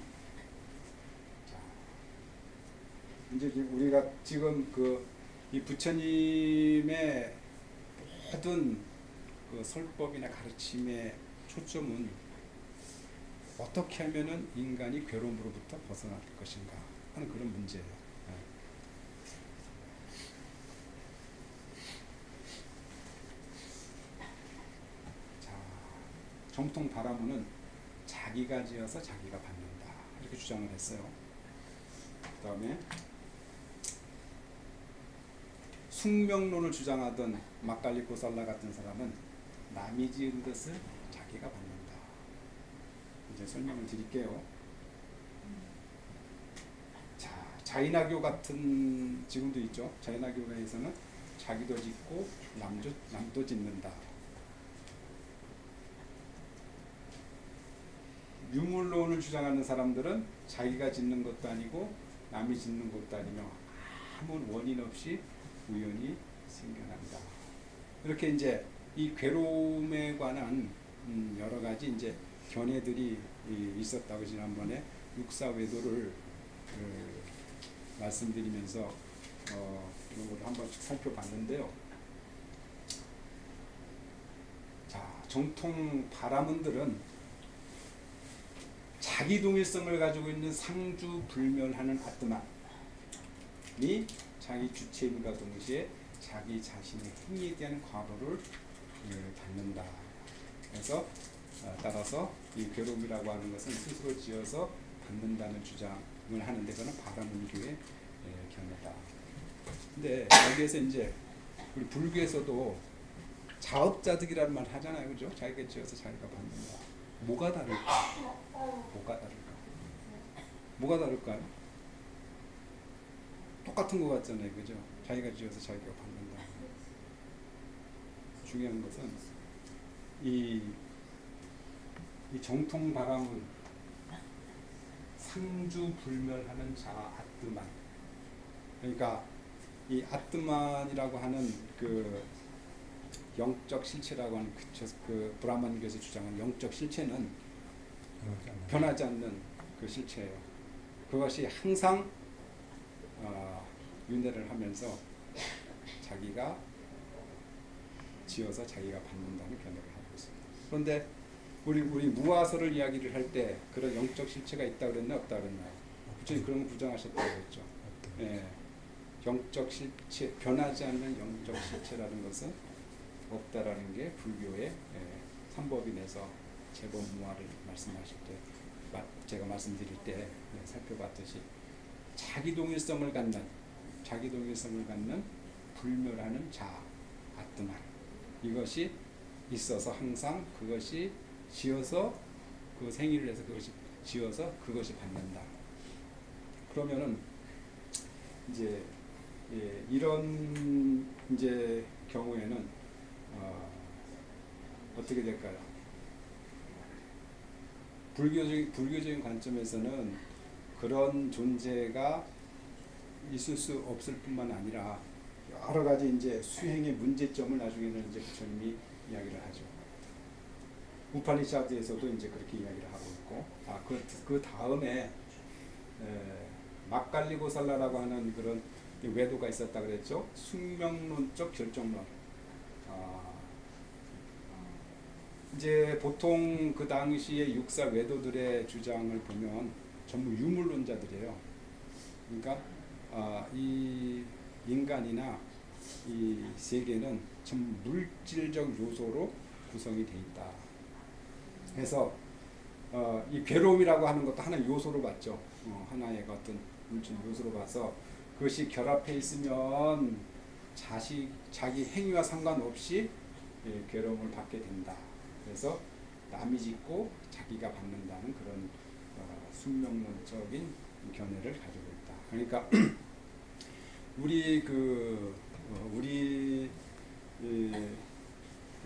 이제 우리가 지금 이 부처님의 모든 설법이나 가르침의 초점은 어떻게 하면은 인간이 괴로움으로부터 벗어날 것인가 하는 그런 문제예요. 정통 바라문은 자기가 지어서 자기가 받는다 이렇게 주장을 했어요. 그 다음에 숙명론을 주장하던 마칼리 고살라 같은 사람은 남이 지은 것을 자기 자기가 받는다. 이제 설명을 드릴게요. 자, 자인하교 같은 지금도 있죠. 자인하교에서는 자기도 짓고 남도 짓는다. 유물론을 주장하는 사람들은 자기가 짓는 것도 아니고 남이 짓는 것도 아니며 아무 원인 없이 우연히 생겨난다. 이렇게 이제 이 괴로움에 관한 여러 가지 이제 견해들이 있었다고 지난번에 육사외도를 말씀드리면서 이런 걸 한 번씩 살펴봤는데요. 자, 정통 바라문들은 자기 동일성을 가지고 있는 상주불멸하는 아트만이 자기 주체임과 동시에 자기 자신의 행위에 대한 과보를 받는다. 그래서 따라서 이 괴로움이라고 하는 것은 스스로 지어서 받는다는 주장을 하는데 그는 바라문교의 견해다. 근데 여기에서 이제 우리 불교에서도 자업자득이라는 말 하잖아요, 그죠? 자기가 지어서 자기가 받는다. 뭐가 다를까? 뭐가 다를까요? 똑같은 것 같잖아요, 그죠? 자기가 지어서 자기가 받는다. 중요한 것은 이 정통 바람은 상주불멸하는 자 아뜨만. 그러니까 이 아뜨만이라고 하는 그 영적 실체라고 하는 그 브라만교에서 주장하는 영적 실체는 변하지 않는 그 실체예요. 그것이 항상 윤회를 하면서 자기가 지어서 자기가 받는다는 견해를 하고 있습니다. 그런데 우리 무화서를 이야기를 할 때 그런 영적 실체가 있다 그랬나 없다 그랬나요? 부처님 그런 거 부정하셨다고 했죠. 예, 영적 실체, 변하지 않는 영적 실체라는 것은 없다라는 게 불교의 삼법인에서 제법무화를 말씀하실 때 제가 말씀드릴 때 살펴봤듯이 자기 동일성을 갖는 불멸하는 자 아뜨만, 이것이 있어서 항상 그것이 지어서 그 생일을 해서 그것이 지어서 그것이 받는다. 그러면은 이제 이런 이제 경우에는 어떻게 될까요? 불교적인 관점에서는 그런 존재가 있을 수 없을 뿐만 아니라 여러 가지 이제 수행의 문제점을 나중에는 이제 부처님이 이야기를 하죠. 우파니샤드에서도 이제 그렇게 이야기를 하고 있고, 그 다음에 막갈리고살라라고 하는 그런 외도가 있었다 그랬죠. 숙명론적 결정론. 이제 보통 그 당시에 육사 외도들의 주장을 보면 전부 유물론자들이에요. 그러니까 이 인간이나 이 세계는 전부 물질적 요소로 구성이 되어 있다. 그래서 이 괴로움이라고 하는 것도 하나의 요소로 봤죠. 하나의 어떤 물질 요소로 봐서 그것이 결합해 있으면 자기 행위와 상관없이 괴로움을 받게 된다. 그래서 남이 짓고 자기가 받는다는 그런 숙명론적인 견해를 가지고 있다. 그러니까 우리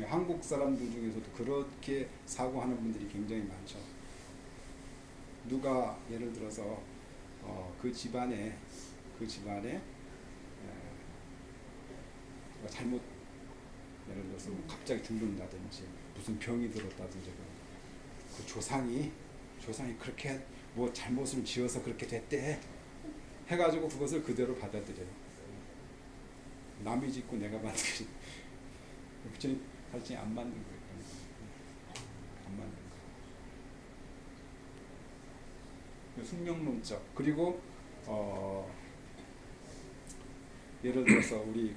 한국 사람들 중에서도 그렇게 사고하는 분들이 굉장히 많죠. 누가 예를 들어서 그 집안에 잘못 예를 들어서 갑자기 죽는다든지 무슨 병이 들었다든지 그 조상이 그렇게 뭐 잘못을 지어서 그렇게 됐대 해가지고 그것을 그대로 받아들여요. 남이 짓고 내가 받는 부처님 가르침이 안 맞는 거예요. 안 맞는 거예요. 숙명론적. 그리고 예를 들어서 우리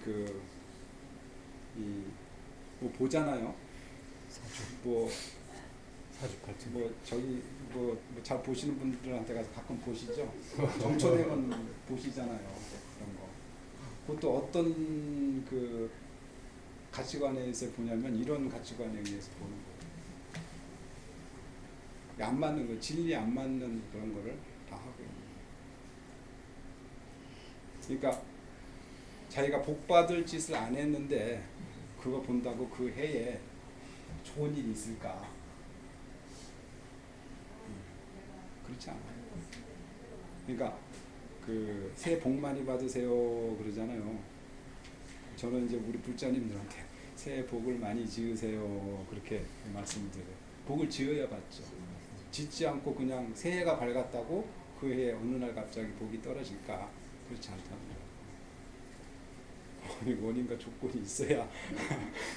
뭐 보잖아요. 사주팔찌. 저희 잘 보시는 분들한테 가서 가끔 보시죠. 정초되면 보시잖아요. 그런 거. 그것도 어떤 그 가치관에서 보냐면 이런 가치관에 의해서 보는 거예요. 안 맞는 거, 진리 안 맞는 그런 거를 다 하고 있는 거예요. 그러니까 자기가 복 받을 짓을 안 했는데 그거 본다고 그 해에 좋은 일이 있을까? 그렇지 않아요. 그러니까 그 새해 복 많이 받으세요 그러잖아요. 저는 이제 우리 불자님들한테 새해 복을 많이 지으세요 그렇게 말씀드려요. 복을 지어야 받죠. 짓지 않고 그냥 새해가 밝았다고 그 해에 어느 날 갑자기 복이 떨어질까? 그렇지 않답니다. 원인과 조건이 있어야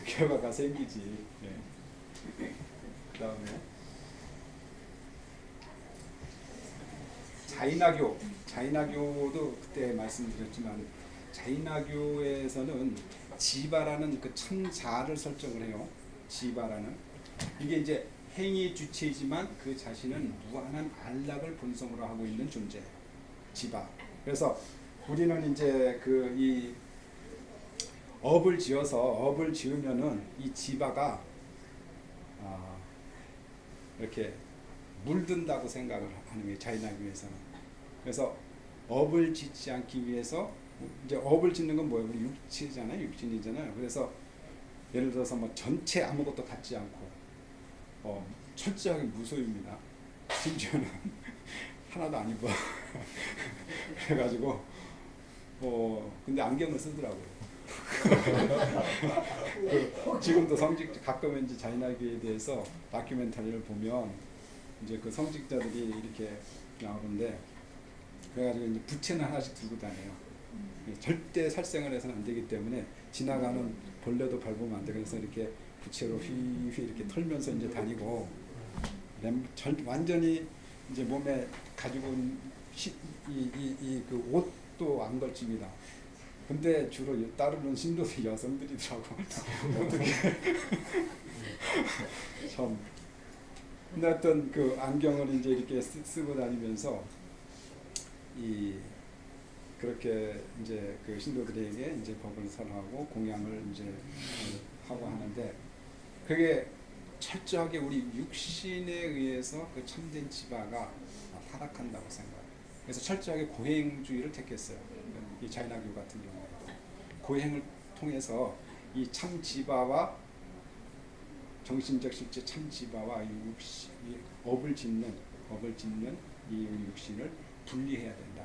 결과가 생기지. 네. 그 다음에 자인하교도 그때 말씀드렸지만 자인하교에서는 지바라는 그 천자를 설정을 해요. 지바라는 이게 이제 행위 주체이지만 그 자신은 무한한 안락을 본성으로 하고 있는 존재. 지바. 그래서 우리는 이제 그 이 업을 지으면은 이 지바가 이렇게 물든다고 생각을 하는 게 자인하교에서는. 그래서 업을 짓지 않기 위해서 이제 업을 짓는 건 뭐예요? 우리 육체잖아요, 육신이잖아요. 그래서 예를 들어서 뭐 전체 아무것도 갖지 않고 철저하게 무소유입니다. 심지어는 하나도 안 입어. 그래가지고 근데 안경을 쓰더라고요. 지금도 성직 가끔 이제 자인하교에 대해서 다큐멘터리를 보면 이제 그 성직자들이 이렇게 나오는데 그래가지고 이제 부채는 하나씩 들고 다녀요. 절대 살생을 해서는 안 되기 때문에 지나가는 벌레도 밟으면 안 돼. 그래서 이렇게 부채로 휘휘 이렇게 털면서 이제 다니고 완전히 이제 몸에 가지고 온 그 옷도 안 걸칩니다. 근데 주로 따르는 신도들 여성들이더라고. 어떻게 참. 근데 어떤 그 안경을 이제 이렇게 쓰고 다니면서 그렇게 이제 그 신도들에게 이제 법을 설하고 공양을 이제 하고 하는데 그게 철저하게 우리 육신에 의해서 그 참된 지바가 타락한다고 생각해요. 그래서 철저하게 고행주의를 택했어요. 이 자인하교 같은 경우에도 고행을 통해서 이 참 지바와 정신적 실제 참 지바와 이 업을 짓는 이 육신을 분리해야 된다.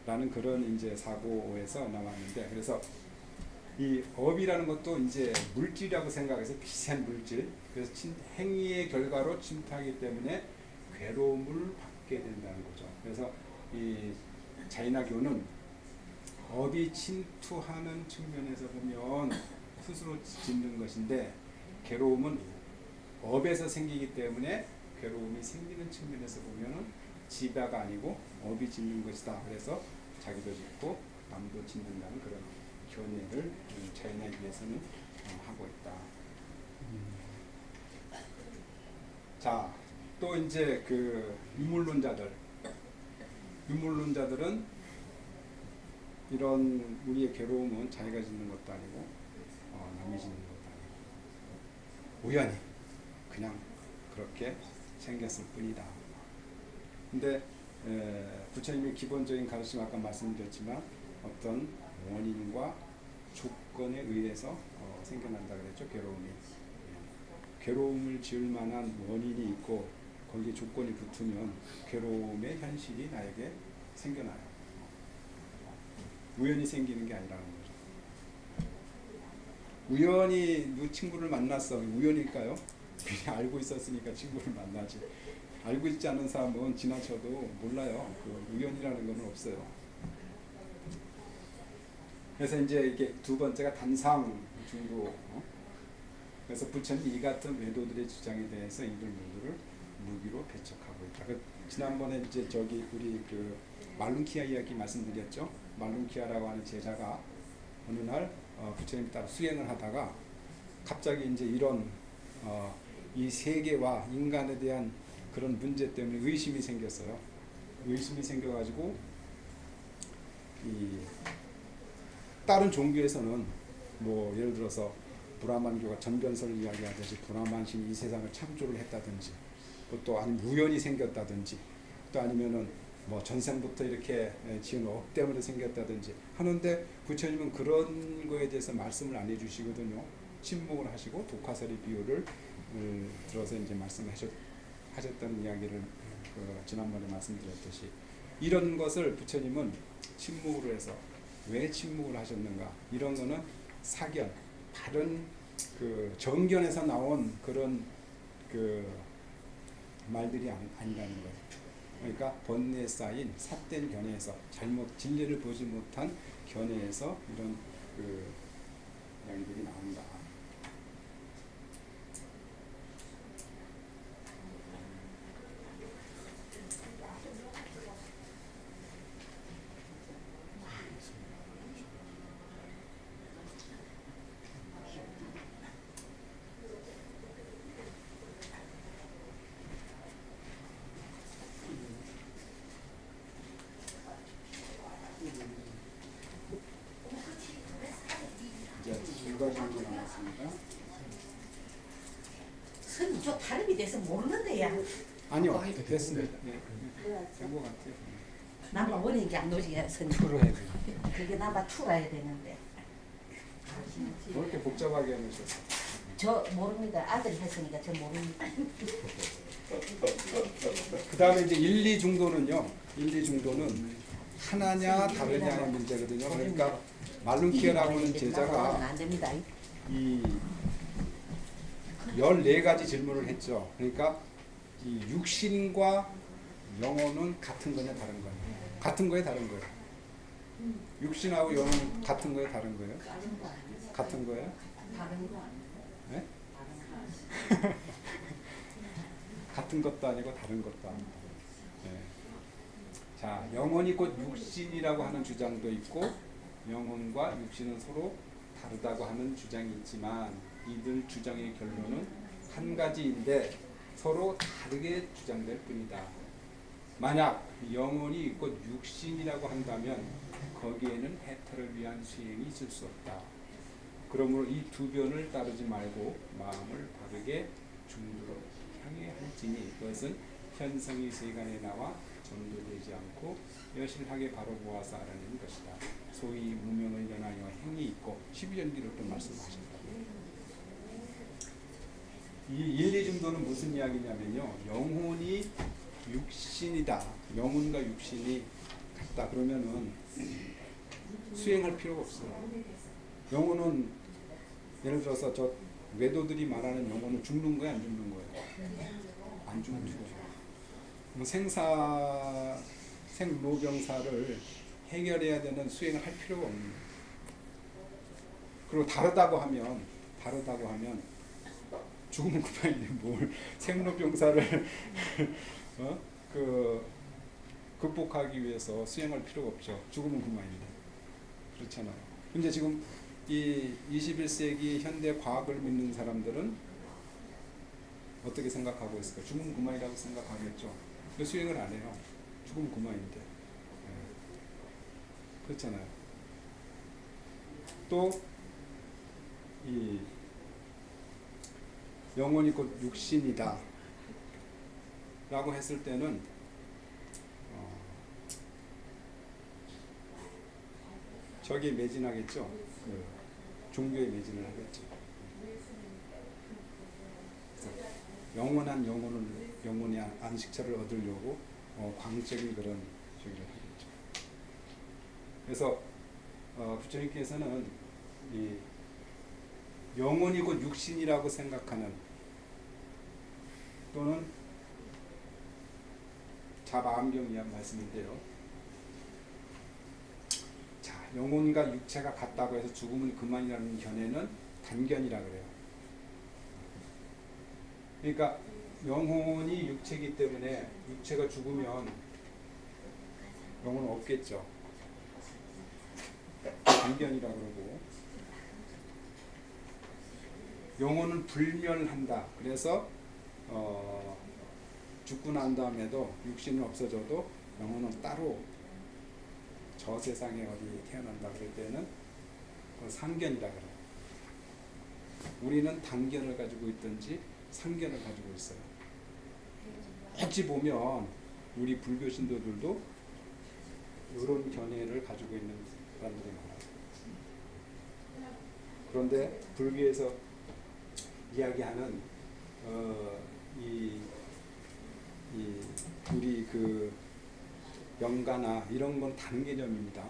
라는 그런 이제 사고에서 나왔는데 그래서 이 업이라는 것도 이제 물질이라고 생각해서 비싼 물질. 그래서 행위의 결과로 침투하기 때문에 괴로움을 받게 된다는 거죠. 그래서 이 자인하교는 업이 침투하는 측면에서 보면 스스로 짓는 것인데 괴로움은 업에서 생기기 때문에 괴로움이 생기는 측면에서 보면은 지바가 아니고 업이 짓는 것이다. 그래서 자기도 짓고 남도 짓는다는 그런 견해를 자인하교에서는 하고 있다. 자, 또 이제 그 유물론자들은 이런 우리의 괴로움은 자기가 짓는 것도 아니고 남이 짓는 것도 아니고 우연히 그냥 그렇게 생겼을 뿐이다. 근데 부처님의 기본적인 가르침 아까 말씀드렸지만 어떤 원인과 조건에 의해서 생겨난다 그랬죠. 괴로움이. 괴로움을 지을 만한 원인이 있고 거기에 조건이 붙으면 괴로움의 현실이 나에게 생겨나요. 우연히 생기는 게 아니라는 거죠. 우연히 친구를 만났어. 우연일까요? 그냥 알고 있었으니까 친구를 만나지. 알고 있지 않은 사람은 지나쳐도 몰라요. 그 우연이라는 건 없어요. 그래서 이제 이게 두 번째가 단상 중도. 그래서 부처님이 이 같은 외도들의 주장에 대해서 이들 모두를 무기로 배척하고 있다. 지난번에 이제 우리 그 말룬키아 이야기 말씀드렸죠. 말룬키아라고 하는 제자가 어느 날 부처님 따라 수행을 하다가 갑자기 이제 이런 이 세계와 인간에 대한 그런 문제 때문에 의심이 생겼어요. 의심이 생겨가지고 이 다른 종교에서는 뭐 예를 들어서 브라만교가 전변설을 이야기하듯이 브라만신이 이 세상을 창조를 했다든지 또 아니면 우연히 생겼다든지 또 아니면은 뭐 전생부터 이렇게 지은 업 때문에 생겼다든지 하는데 부처님은 그런 거에 대해서 말씀을 안 해주시거든요. 침묵을 하시고 독화살이 비유를 들어서 이제 말씀하셨다는 이야기를 지난번에 말씀드렸듯이 이런 것을 부처님은 침묵으로 해서 왜 침묵을 하셨는가 이런 거는 사견 다른 그 정견에서 나온 그런 그 말들이 아니라는 거예요. 그러니까 번뇌에 쌓인 삿된 견해에서 잘못 진리를 보지 못한 견해에서 이런 그 이야기들이 나온다. 이제 두 가지 정도 남았습니다. 선이 저 발음이 돼서 모르는데야. 아니요, 됐습니다. 네, 된것 같아요. 남바 원인 게안 노지게 선이. 투로 해야 돼. 그게 남바 투라 해야 되는데. 왜 이렇게 복잡하게 해놓으셨어요? 저 모릅니다. 아들이 했으니까 저 모릅니다. 그 다음에 이제 1, 2 중도는요. 1, 2 중도는 하나냐 다르냐의 문제거든요. 그러니까 말룬키에라고 하는 제자가 안 됩니다. 이 14가지 질문을 했죠. 그러니까 이 육신과 영혼은 같은 거냐 다른 거냐? 같은 거예요, 다른 거예요? 육신하고 영혼은 같은 거예요, 다른 거예요? 같은 거예요? 다른 거 네? 같은 것도 아니고 다른 것도 아니고. 네. 자, 영혼이 곧 육신이라고 하는 주장도 있고 영혼과 육신은 서로 다르다고 하는 주장이 있지만 이들 주장의 결론은 한 가지인데 서로 다르게 주장될 뿐이다. 만약 영혼이 곧 육신이라고 한다면 거기에는 해탈을 위한 수행이 있을 수 없다. 그러므로 이 두 변을 따르지 말고 마음을 바르게 중도로 향해 할지니 그것은 현성이 세간에 나와 전도되지 않고 여실하게 바로 보아서 알아내는 것이다. 소위 무명을 연하여 행이 있고 12연기를 또 말씀하셨다. 이 1, 2 정도는 무슨 이야기냐면요. 영혼이 육신이다. 영혼과 육신이 같다. 그러면은 수행할 필요가 없어요. 영혼은 예를 들어서 저 외도들이 말하는 영혼은 죽는 거야, 안 죽는 거예요? 안 죽는 거예요. 뭐 생로병사를 해결해야 되는 수행을 할 필요가 없는 거예요. 그리고 다르다고 하면 죽으면 그만이지 뭘 생로병사를 극복하기 위해서 수행할 필요가 없죠. 죽으면 그만인데. 그렇잖아요. 근데 지금 이 21세기 현대 과학을 믿는 사람들은 어떻게 생각하고 있을까? 죽으면 그만이라고 생각하겠죠. 근데 수행을 안 해요. 죽으면 그만인데. 그렇잖아요. 또 이 영혼이 곧 육신이다 라고 했을 때는 저기에 매진하겠죠. 그 종교에 매진을 하겠죠. 영원한 영혼의 안식처를 얻으려고 광적인 그런 저기를 하겠죠. 그래서 부처님께서는 이 영혼이 곧 육신이라고 생각하는 또는 자바암경이한 말씀인데요. 자, 영혼과 육체가 같다고 해서 죽으면 그만이라는 견해는 단견이라 그래요. 그러니까 영혼이 육체이기 때문에 육체가 죽으면 영혼은 없겠죠. 단견이라 그러고 영혼은 불멸한다. 그래서 죽고 난 다음에도 육신은 없어져도 영혼은 따로 저 세상에 어디 태어난다 그럴 때는 상견이라 그래요. 우리는 단견을 가지고 있든지 상견을 가지고 있어요. 어찌 보면 우리 불교 신도들도 이런 견해를 가지고 있는 사람들이 많아요. 그런데 불교에서 이야기하는 이 우리 그 영가나 이런 건 다른 개념입니다.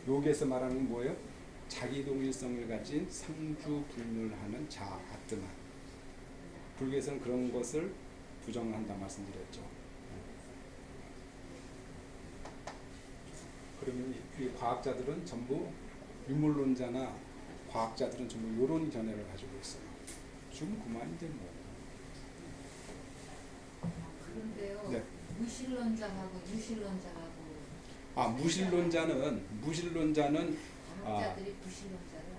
여기에서 말하는 건 뭐예요? 자기 동일성을 가진 상주불멸하는 자아, 아트마. 불교에서는 그런 것을 부정한다 말씀드렸죠. 그러면 이 과학자들은 전부 유물론자나 과학자들은 전부 이런 견해를 가지고 있어요. 좀 그만인데 뭐. 그런데요. 네. 무신론자하고 유신론자하고 무신론자는 과학자들이 무신론자를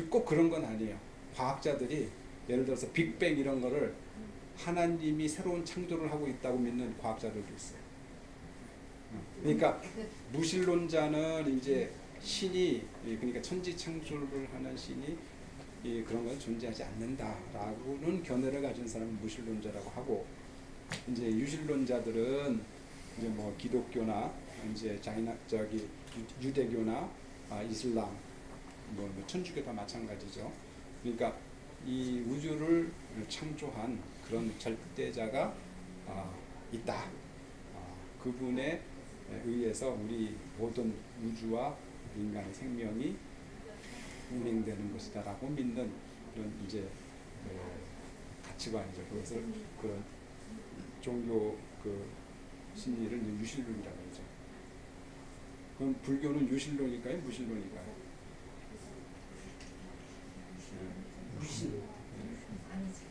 꼭 그런 건 아니에요. 과학자들이 예를 들어서 빅뱅 이런 거를 하나님이 새로운 창조를 하고 있다고 믿는 과학자들도 있어요. 그러니까 무신론자는 이제 신이, 그러니까 천지 창조를 하는 신이 그런 건 존재하지 않는다라고는 견해를 가진 사람은 무신론자라고 하고, 이제 유신론자들은 이제 뭐 기독교나 이제 유대교나 이슬람, 뭐 천주교 다 마찬가지죠. 그러니까 이 우주를 창조한 그런 절대자가 있다. 그분에 의해서 우리 모든 우주와 인간의 생명이 운행되는 것이다라고 믿는 그런 이제 가치관이죠. 그것을 그런 종교 그 심리를 유신론이라고 하죠. 그럼 불교는 유신론일까요, 무신론일까요? 아니지.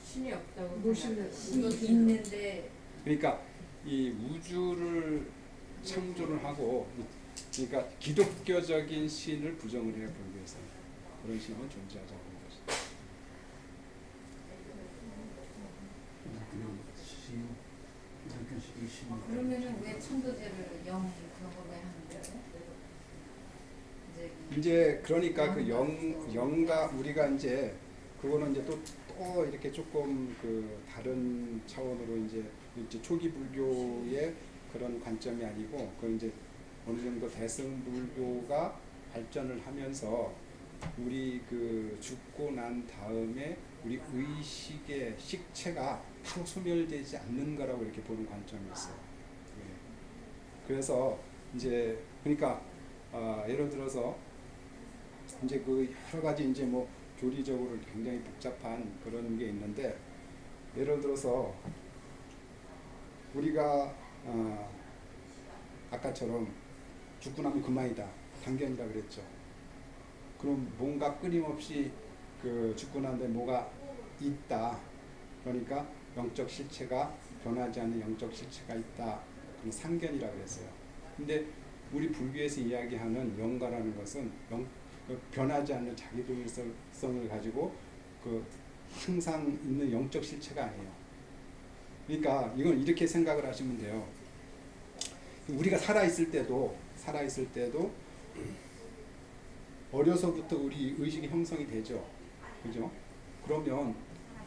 신이 없다고 무신론. 신이 있는데 그러니까 이 우주를 창조를 하고, 그러니까 기독교적인 신을 부정을 해요. 불교에서 그런 신은 존재하지 않는 것이다. 그러면은 왜 천도제를 영 그런 거 왜 하는 거예요? 이제 그러니까 그 영가 우리가 이제 그거는 이제 또 이렇게 조금 그 다른 차원으로 이제 초기 불교의 그런 관점이 아니고, 그 이제 어느 정도 대승 불교가 발전을 하면서 우리 그 죽고 난 다음에 우리 의식의 식체가 바로 소멸되지 않는 거라고 이렇게 보는 관점이 있어요. 그래서 이제 그러니까 예를 들어서 이제 그 여러 가지 이제 뭐 교리적으로 굉장히 복잡한 그런 게 있는데, 예를 들어서 우리가 아까처럼 죽고 나면 그만이다, 당견이다 그랬죠. 그럼 뭔가 끊임없이 그 죽고 난 다음에 뭐가 있다, 그러니까 영적 실체가 변하지 않는 영적 실체가 있다, 그럼 상견이라 그랬어요. 근데 우리 불교에서 이야기하는 영가라는 것은 변하지 않는 자기 동일성을 가지고 그 항상 있는 영적 실체가 아니에요. 그러니까 이건 이렇게 생각을 하시면 돼요. 우리가 살아있을 때도 어려서부터 우리 의식이 형성이 되죠. 그죠? 그러면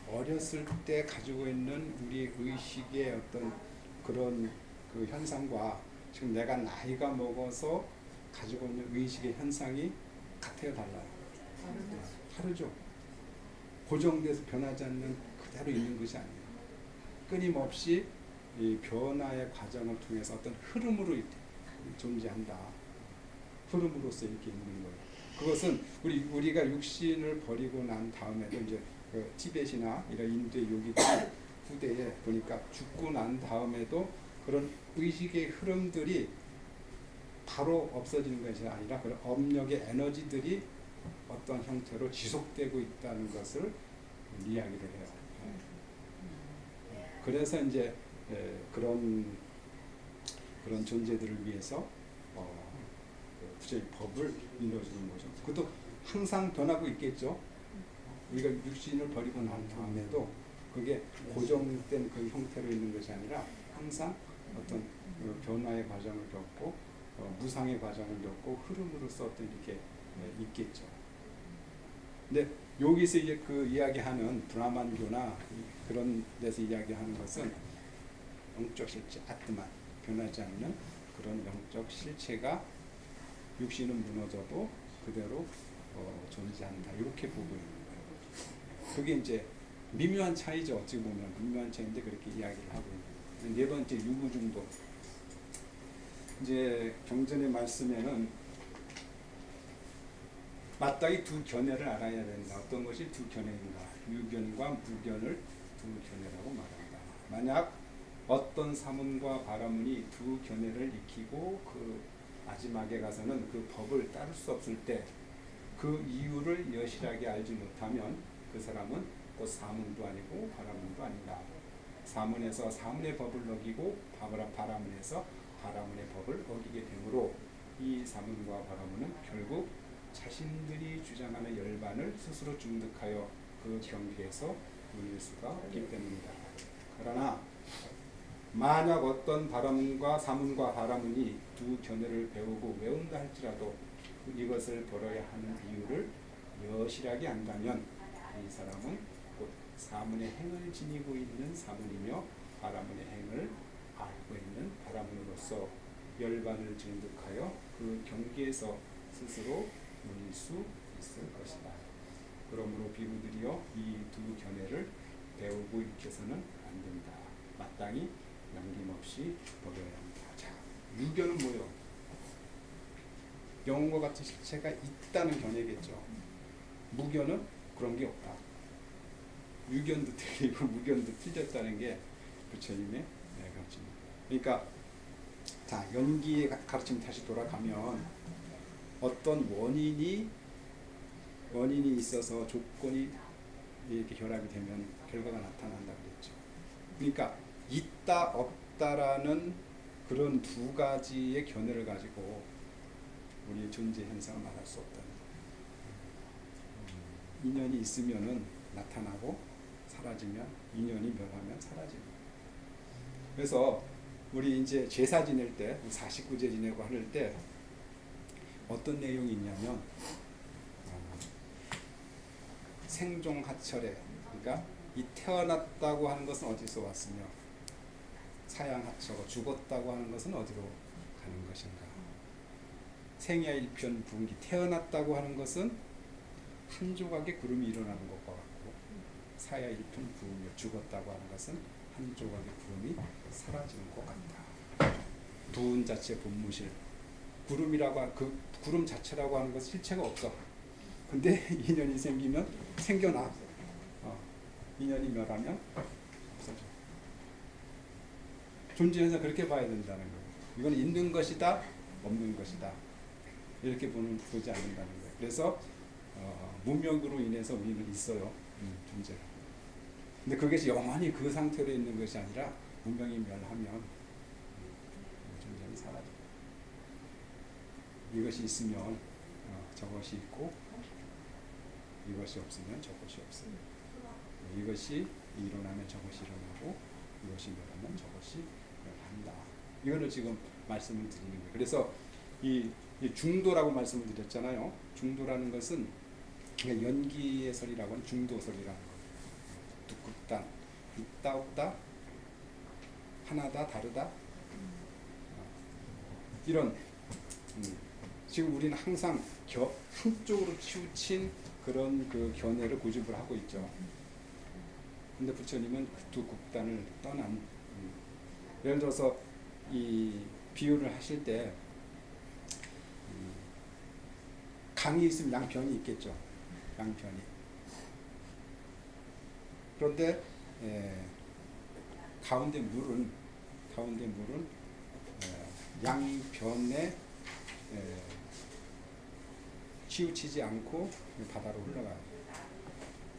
어렸을 때 가지고 있는 우리 의식의 어떤 그런 그 현상과 지금 내가 나이가 먹어서 가지고 있는 의식의 현상이 같아요, 달라요? 다르죠. 고정돼서 변하지 않는 그대로 있는 것이 아니에요. 끊임없이 이 변화의 과정을 통해서 어떤 흐름으로 존재한다. 흐름으로서 이렇게 있는 거예요. 그것은 우리가 육신을 버리고 난 다음에도 이제 그 티벳이나 이런 인도의 요기들 후대에 보니까 죽고 난 다음에도 그런 의식의 흐름들이 바로 없어지는 것이 아니라 그런 업력의 에너지들이 어떤 형태로 지속되고 있다는 것을 이야기를 해요. 그래서 이제 그런 존재들을 위해서 구체의 법을 이루어주는 거죠. 그것도 항상 변하고 있겠죠. 우리가 육신을 버리고 난 다음에도 그게 고정된 그 형태로 있는 것이 아니라 항상 어떤 변화의 과정을 겪고 무상의 과정을 겪고 흐름으로서 어떤 이렇게 있겠죠. 근데 여기서 이제 그 이야기하는 브라만교나 그런 데서 이야기하는 것은 영적 실체 아트만 변하지 않는 그런 영적 실체가 육신은 무너져도 그대로 존재한다 이렇게 보고 있는 거예요. 그게 이제 미묘한 차이죠. 어찌 보면 미묘한 차이인데 그렇게 이야기를 하고 있는. 네 번째 유구중독. 이제 경전의 말씀에는 마땅히 두 견해를 알아야 된다. 어떤 것이 두 견해인가? 유견과 무견을 두 견해라고 말한다. 만약 어떤 사문과 바라문이 두 견해를 익히고 그 마지막에 가서는 그 법을 따를 수 없을 때 그 이유를 여실하게 알지 못하면 그 사람은 곧 사문도 아니고 바라문도 아니다. 사문에서 사문의 법을 어기고 바라문에서 바라문의 법을 어기게 되므로 이 사문과 바라문은 결국 자신들이 주장하는 열반을 스스로 중득하여 그 경계에서 물릴 수가 없기 때문이다. 그러나 만약 어떤 바라문과 사문과 바라문이 두 견해를 배우고 외운다 할지라도 이것을 벌어야 하는 이유를 여실하게 안다면 이 사람은 곧 사문의 행을 지니고 있는 사문이며 바라문의 행을 알고 있는 바라문으로서 열반을 증득하여 그 경계에서 스스로 물릴 수 있을 것이다. 그러므로 비구들이여 이 두 견해를 배우고 익혀서는 안 된다. 마땅히 남김없이 버려야 한다. 자, 유견은 뭐요? 영혼과 같은 실체가 있다는 견해겠죠. 무견은 그런 게 없다. 유견도 틀리고 무견도 틀렸다는 게 부처님의 가르침입니다. 그러니까 자, 연기의 가르침 다시 돌아가면 어떤 원인이 있어서 조건이 이렇게 결합이 되면 결과가 나타난다 그랬죠. 그러니까 있다 없다라는 그런 두 가지의 견해를 가지고 우리 존재 현상을 말할 수 없다는 거예요. 인연이 있으면은 나타나고 사라지면 인연이 멸하면 사라지는 거예요. 그래서 우리 이제 제사 지낼 때 49제 지내고 할 때 어떤 내용이 있냐면 생종하철에 그러니까 이 태어났다고 하는 것은 어디서 왔으며 사양하처고 죽었다고 하는 것은 어디로 가는 것인가. 생야일편 부흥기 태어났다고 하는 것은 한 조각의 구름이 일어나는 것과 같고 사야일편 부흥이 죽었다고 하는 것은 한 조각의 구름이 사라지는 것 같다. 부운 자체 본무실 구름이라고 그 구름 자체라고 하는 것은 실체가 없어. 근데 인연이 생기면 생겨나. 인연이 멸하면 없어져. 존재해서 그렇게 봐야 된다는 거예요. 이건 있는 것이다, 없는 것이다. 이렇게 보지 않는다는 거예요. 그래서 무명으로 인해서 우리는 있어요. 존재가. 근데 그것이 영원히 그 상태로 있는 것이 아니라 무명이 멸하면 존재는 사라져. 이것이 있으면 저것이 있고 이것이 없으면 저것이 없어요. 이것이 일어나면 저것이 일어나고 이것이 멸하면 저것이 멸한다. 이거를 지금 말씀을 드리는 거예요. 그래서 이 중도라고 말씀을 드렸잖아요. 중도라는 것은 연기의 설이라고 하는 중도설이라는 거예요. 두 극단, 있다 없다, 하나다 다르다. 이런 지금 우리는 항상 한쪽으로 치우친 그런 그 견해를 고집을 하고 있죠. 근데 부처님은 그 두 극단을 떠난 예를 들어서 이 비유를 하실 때 강이 있으면 양편이 있겠죠. 양편이. 그런데 가운데 물은 양편에 치우치지 않고 바다로 흘러가요.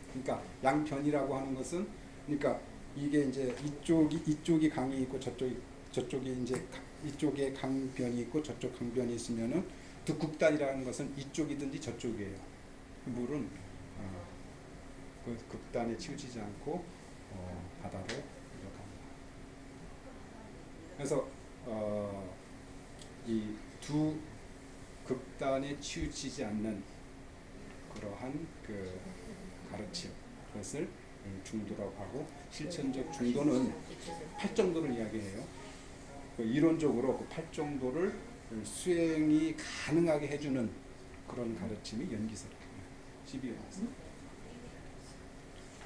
그러니까 양편이라고 하는 것은 그러니까 이게 이제 이쪽이 강이 있고 저쪽이 이제 이쪽에 강변이 있고 저쪽 강변이 있으면은 두 극단이라는 것은 이쪽이든지 저쪽이에요. 물은 그 극단에 치우치지 않고 바다로 들어갑니다. 그래서 이 두 극단에 치우치지 않는 그러한 그 가르침 그것을 중도라고 하고 실천적 중도는 8정도를 이야기해요. 그 이론적으로 그 8정도를 수행이 가능하게 해주는 그런 가르침이 연기설이에요. 12연에서.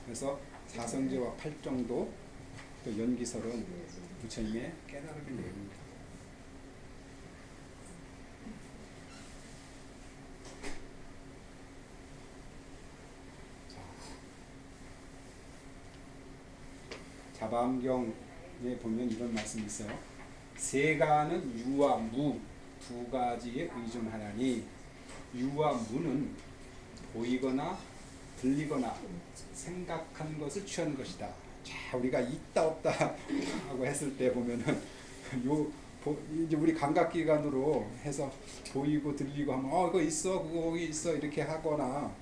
그래서 사성제와 8정도 또 연기설은 부처님의 깨달음의 내용입니다. 자바암경에 보면 이런 말씀이 있어요. 세간은 유와 무 두 가지에 의존하나니 유와 무는 보이거나 들리거나 생각하는 것을 취한 것이다. 자, 우리가 있다 없다 하고 했을 때 보면은 이제 우리 감각기관으로 해서 보이고 들리고 하면 그거 있어 그거 거기 있어 이렇게 하거나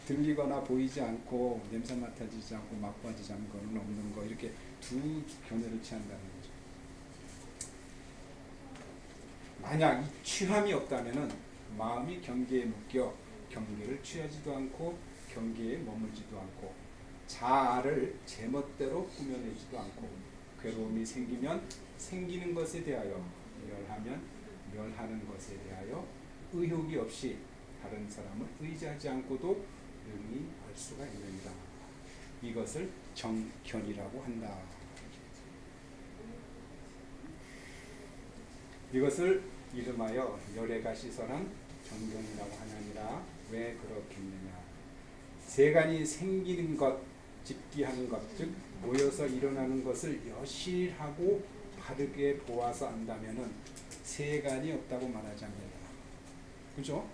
들리거나 보이지 않고 냄새 맡아지지 않고 맛봐지지 않는 거는 없는 거 이렇게 두 견해를 취한다는 거죠. 만약 이 취함이 없다면은 마음이 경계에 묶여 경계를 취하지도 않고 경계에 머물지도 않고 자아를 제멋대로 꾸며내지도 않고 괴로움이 생기면 생기는 것에 대하여 멸하면 멸하는 것에 대하여 의욕이 없이 다른 사람을 의지하지 않고도 능히 알 수가 있느니라. 이것을 정견이라고 한다. 이것을 이름하여 열애가 시설한 정견이라고 하느니라. 왜 그렇겠느냐. 세간이 생기는 것, 집기하는 것, 즉 모여서 일어나는 것을 여실하고 바르게 보아서 안다면은 세간이 없다고 말하지 않는다. 그죠?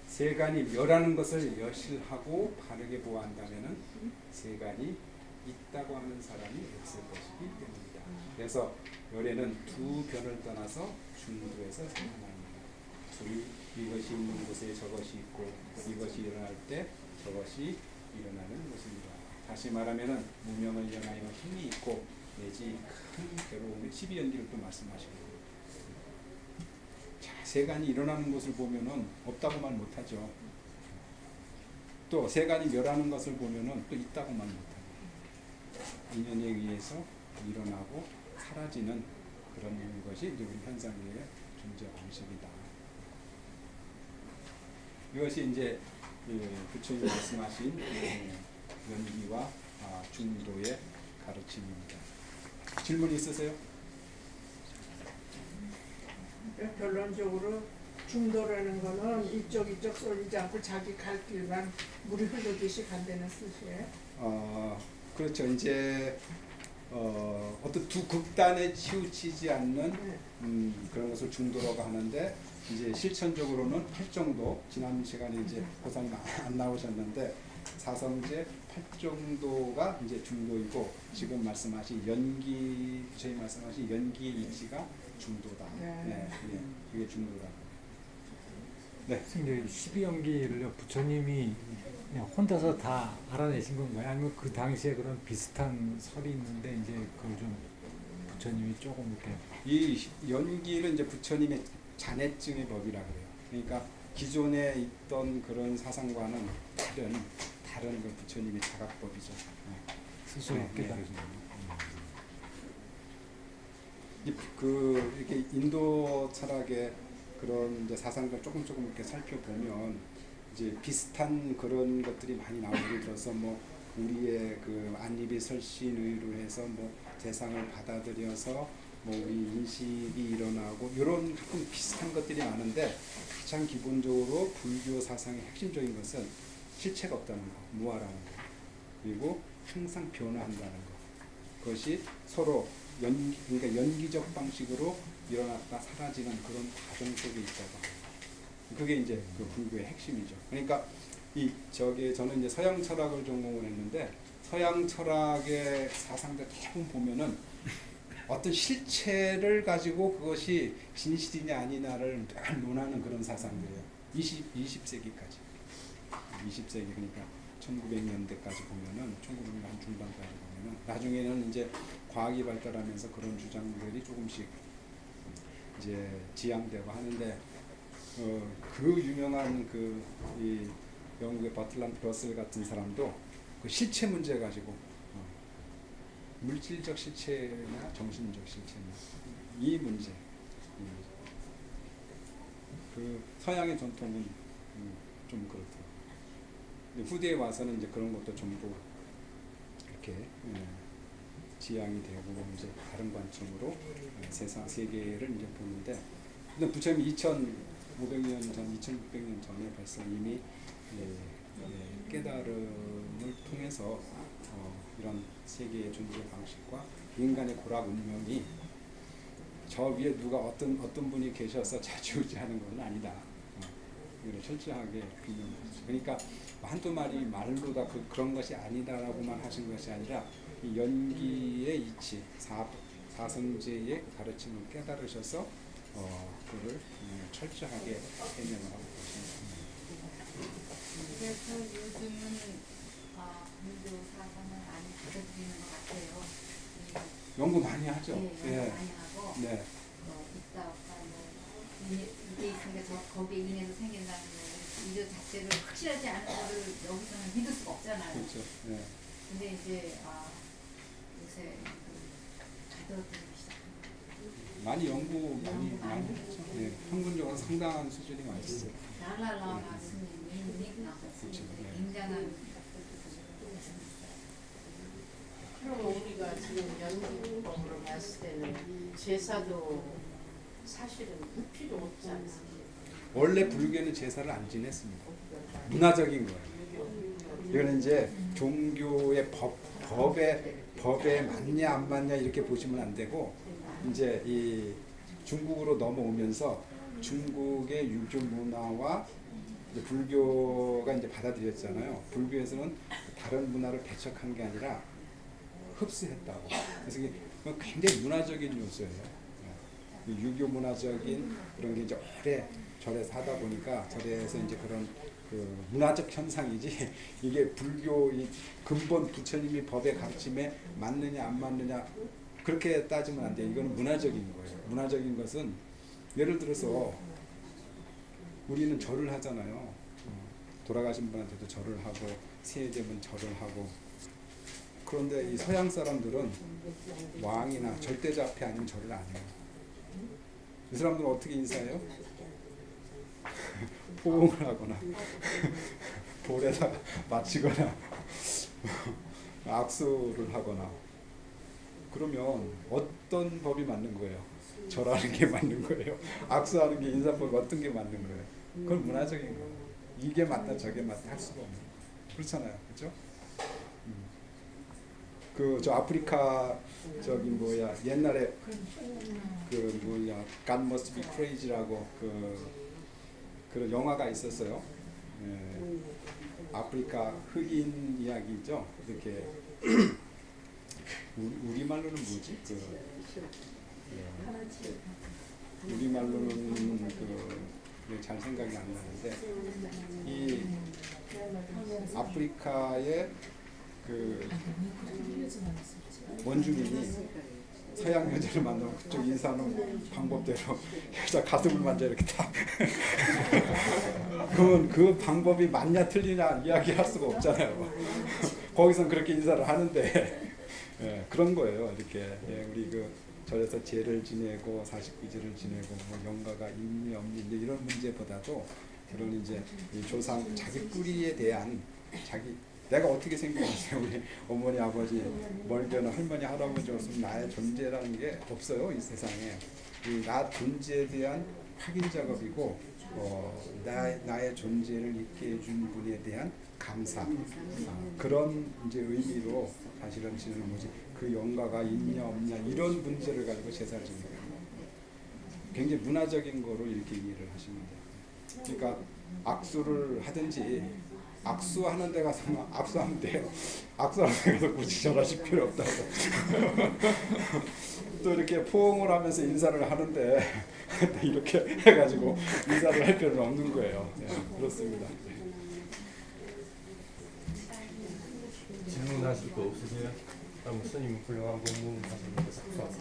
세간이 멸하는 것을 여실하고 바르게 보아한다면은 세간이 있다고 하는 사람이 없을 것이기 때문이다. 그래서 열애는 두 변을 떠나서 중도에서 생겨납니다. 이것이 있는 곳에 저것이 있고 이것이 일어날 때 저것이 일어나는 것입니다. 다시 말하면은 무명을 연하여 힘이 있고 내지 큰 괴로움의 12연기를 또 말씀하시고 자, 세간이 일어나는 것을 보면은 없다고 말 못하죠. 또 세간이 멸하는 것을 보면은 또 있다고 말 못하고 인연에 의해서 일어나고 사라지는 그런 것이 이제 우리 현상계의 존재 방식이다. 이것이 이제 부처님 말씀하신 연기와 중도의 가르침입니다. 질문 있으세요? 결론적으로 중도라는 거는 이쪽 쏠리지 않고 자기 갈 길만 물이 흐르듯이 간다는 뜻이에요. 그렇죠. 이제 어떤 두 극단에 치우치지 않는 그런 것을 중도라고 하는데 이제 실천적으로는 8정도 지난 시간에 이제 보살님 안 나오셨는데 사성제 8정도가 이제 중도이고 지금 말씀하신 연기 저희 말씀하신 연기 이치가 중도다. 네, 그게 중도다. 네. 선생님 12연기를 부처님이 그냥 혼자서 다 알아내신 건가요? 아니면 그 당시에 그런 비슷한 설이 있는데 이제 그걸 좀 부처님이 조금 이렇게 이 연기는 이제 부처님의 잔해증의 법이라 그래요. 그러니까 기존에 있던 그런 사상과는 다른 그 부처님의 자각법이죠. 스스로 깨달으신 그 이렇게 인도 철학의 그런 이제 사상들 조금 이렇게 살펴보면 이제 비슷한 그런 것들이 많이 나오고 예를 들어서 뭐 우리의 그 안립이 설신의로 해서 뭐 세상을 받아들여서 뭐 우리 인식이 일어나고 이런 조금 비슷한 것들이 많은데 가장 기본적으로 불교 사상의 핵심적인 것은 실체가 없다는 거, 무아라는 거, 그리고 항상 변화한다는 거. 그것이 서로 그러니까 연기적 방식으로 일어났다 사라지는 그런 과정 속에 있다고. 그게 이제 그 불교의 핵심이죠. 그러니까 저는 이제 서양 철학을 전공을 했는데 서양 철학의 사상들 대부분 보면은 어떤 실체를 가지고 그것이 진실이냐 아니냐를 늘 논하는 그런 사상들이에요. 20세기까지. 20세기 그러니까 1900년대까지 보면은 1900년 중반까지 보면은 나중에는 이제 과학이 발달하면서 그런 주장들이 조금씩 이제 지향되고 하는데 그 유명한 이 영국의 버틀란드 러셀 같은 사람도 그 실체 문제 가지고 물질적 실체나 정신적 실체나 이 문제 그 서양의 전통은 좀 그렇더라고요. 근데 후대에 와서는 이제 그런 것도 전부 이렇게 지향이 되고 이제 다른 관점으로 세계를 이제 보는데, 근데 부처님이 2,500년 전, 2,600년 전에 벌써 이미 깨달음을 통해서 이런 세계의 존재 방식과 인간의 고락 운명이 저 위에 누가 어떤 분이 계셔서 좌지우지하는 건 아니다. 이걸 철저하게 규명했죠. 그러니까 한두 마리 말로 다 그런 것이 아니다라고만 하신 것이 아니라 이 연기의 이치, 사성제의 가르침을 깨달으셔서 그를 철저하게 해명을 하고 계십니다. 그래서 요즘은 불교 사상을 많이 받아들이는 것 같아요. 연구 많이 하죠. 네, 연구 많이 하고 네. 있다가 이게 있으니까 거기에 인해서 생긴다는 이거 자체를 확실하지 않은 거를 여기서는 믿을 수가 없잖아요. 그렇죠. 네. 근데 이제 요새 받아들이기 시작합니다. 많이 연구 많이 했죠. 네. 평균적으로 상당한 수준이 와 있어요. 달랄라마 스님이 나왔습니다. 굉장한 그럼 우리가 지금 연기법으로 봤을 때는 제사도 사실은 필요 없지 않습니까? 원래 불교는 제사를 안 지냈습니다. 문화적인 거예요. 이거는 이제 종교의 법에 맞냐 안 맞냐 이렇게 보시면 안 되고, 이제 이 중국으로 넘어오면서 중국의 유교 문화와 이제 불교가 이제 받아들였잖아요. 불교에서는 다른 문화를 배척한 게 아니라 흡수했다고. 그래서 이게 굉장히 문화적인 요소예요. 유교 문화적인 그런 게 이제 오래 절에서 하다 보니까 절에서 이제 그런 그 문화적 현상이지 이게 불교 이 근본 부처님이 법의 가르침에 맞느냐 안 맞느냐 그렇게 따지면 안 돼요. 이거는 문화적인 거예요. 문화적인 것은 예를 들어서 우리는 절을 하잖아요. 돌아가신 분한테도 절을 하고 새해 되면 절을 하고. 그런데 이 서양 사람들은 왕이나 절대자 앞에 아니면 절을 안 해요. 이 사람들은 어떻게 인사해요? 포옹을 하거나 볼에다 맞히거나 악수를 하거나. 그러면 어떤 법이 맞는 거예요? 절하는 게 맞는 거예요? 악수하는 게 인사법이 어떤 게 맞는 거예요? 그건 문화적인 거예요. 이게 맞다 저게 맞다 할 수가 없는 거예요. 그렇잖아요. 그렇죠? 저 아프리카 옛날에 God Must Be Crazy라고 그런 영화가 있었어요. 아프리카 흑인 이야기죠. 이렇게 우리말로는 뭐지? 우리말로는 잘 생각이 안 나는데 이 아프리카의 원주민이 서양 여자를 만나면 그쪽 인사하는 방법대로 여자 가슴을 만져 이렇게 딱 그러면 그 방법이 맞냐 틀리냐 이야기할 수가 없잖아요. 거기선 그렇게 인사를 하는데 그런 거예요. 이렇게 우리 절에서 제를 지내고 49제를 지내고 영가가 있니 없니 이런 문제보다도 그런 이제 이 조상 자기 뿌리에 대한 내가 어떻게 생각하세요? 우리 어머니, 아버지, 멀게는 할머니, 할아버지 없으면 나의 존재라는 게 없어요. 이 세상에. 이 나 존재에 대한 확인 작업이고 나의 존재를 있게 해준 분에 대한 감사. 그런 이제 의미로 사실은 지는 뭐지? 그 영가가 있냐 없냐 이런 문제를 가지고 제사를 지는 거예요. 굉장히 문화적인 거로 이렇게 이해를 하시면 돼요. 그러니까 악수를 하든지 악수하는 데 가서 악수하면 돼요. 악수하는 데 가서 굳이 절하실 필요 없다고. 또 이렇게 포옹을 하면서 인사를 하는데 이렇게 해가지고 인사를 할 필요는 없는 거예요. 그렇습니다. 질문하실 거 없으세요? 스님 훌륭한 본문 가서 박수.